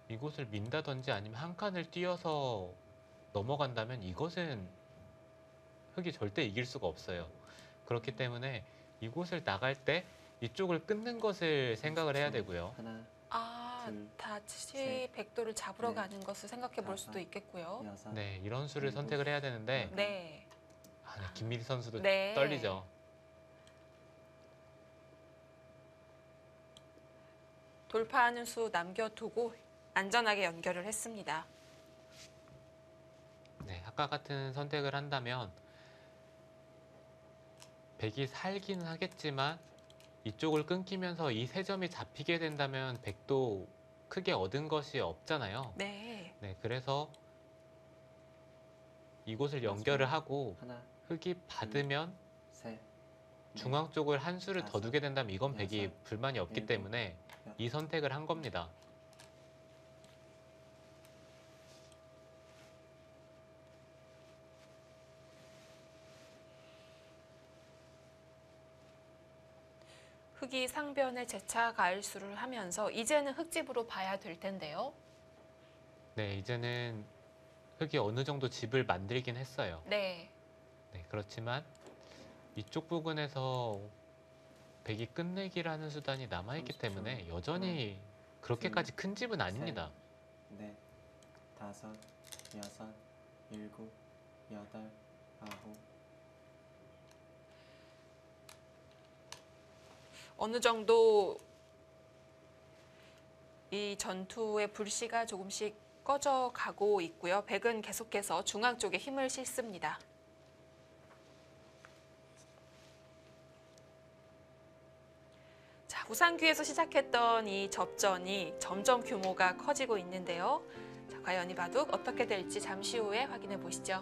이곳을 민다든지 아니면 한 칸을 띄어서 넘어간다면 이것은 흙이 절대 이길 수가 없어요. 그렇기 때문에 이곳을 나갈 때 이쪽을 끊는 것을 생각을 해야 30초. 되고요. 하나, 아, 둘, 다시 셋, 백도를 잡으러 넷, 가는 것을 생각해 볼 다섯, 수도 있겠고요. 여섯. 네, 이런 수를 일곱, 선택을 해야 되는데 네. 네, 김미리 선수도 네. 떨리죠. 돌파하는 수 남겨두고 안전하게 연결을 했습니다. 네, 아까 같은 선택을 한다면 백이 살기는 하겠지만 이쪽을 끊기면서 이 세 점이 잡히게 된다면 백도 크게 얻은 것이 없잖아요. 네. 네, 그래서 이곳을 연결을 하고 하나, 흙이 받으면 셋, 넷, 중앙 쪽을 한 수를 더 다섯, 두게 된다면 이건 백이 여섯, 불만이 없기 일곱, 때문에 이 선택을 한 겁니다. 흙이 상변에 재차 가을수를 하면서 이제는 흙집으로 봐야 될 텐데요. 네, 이제는 흙이 어느 정도 집을 만들긴 했어요. 네. 네, 그렇지만 이쪽 부분에서 백이 끝내기라는 수단이 남아있기 30초. 때문에 여전히 그렇게까지 큰 집은 아닙니다. 넷, 다섯, 여섯, 일곱, 여덟, 아홉. 어느 정도 이 전투의 불씨가 조금씩 꺼져가고 있고요. 백은 계속해서 중앙 쪽에 힘을 싣습니다. 자, 우상규에서 시작했던 이 접전이 점점 규모가 커지고 있는데요. 자, 과연 이 바둑 어떻게 될지 잠시 후에 확인해 보시죠.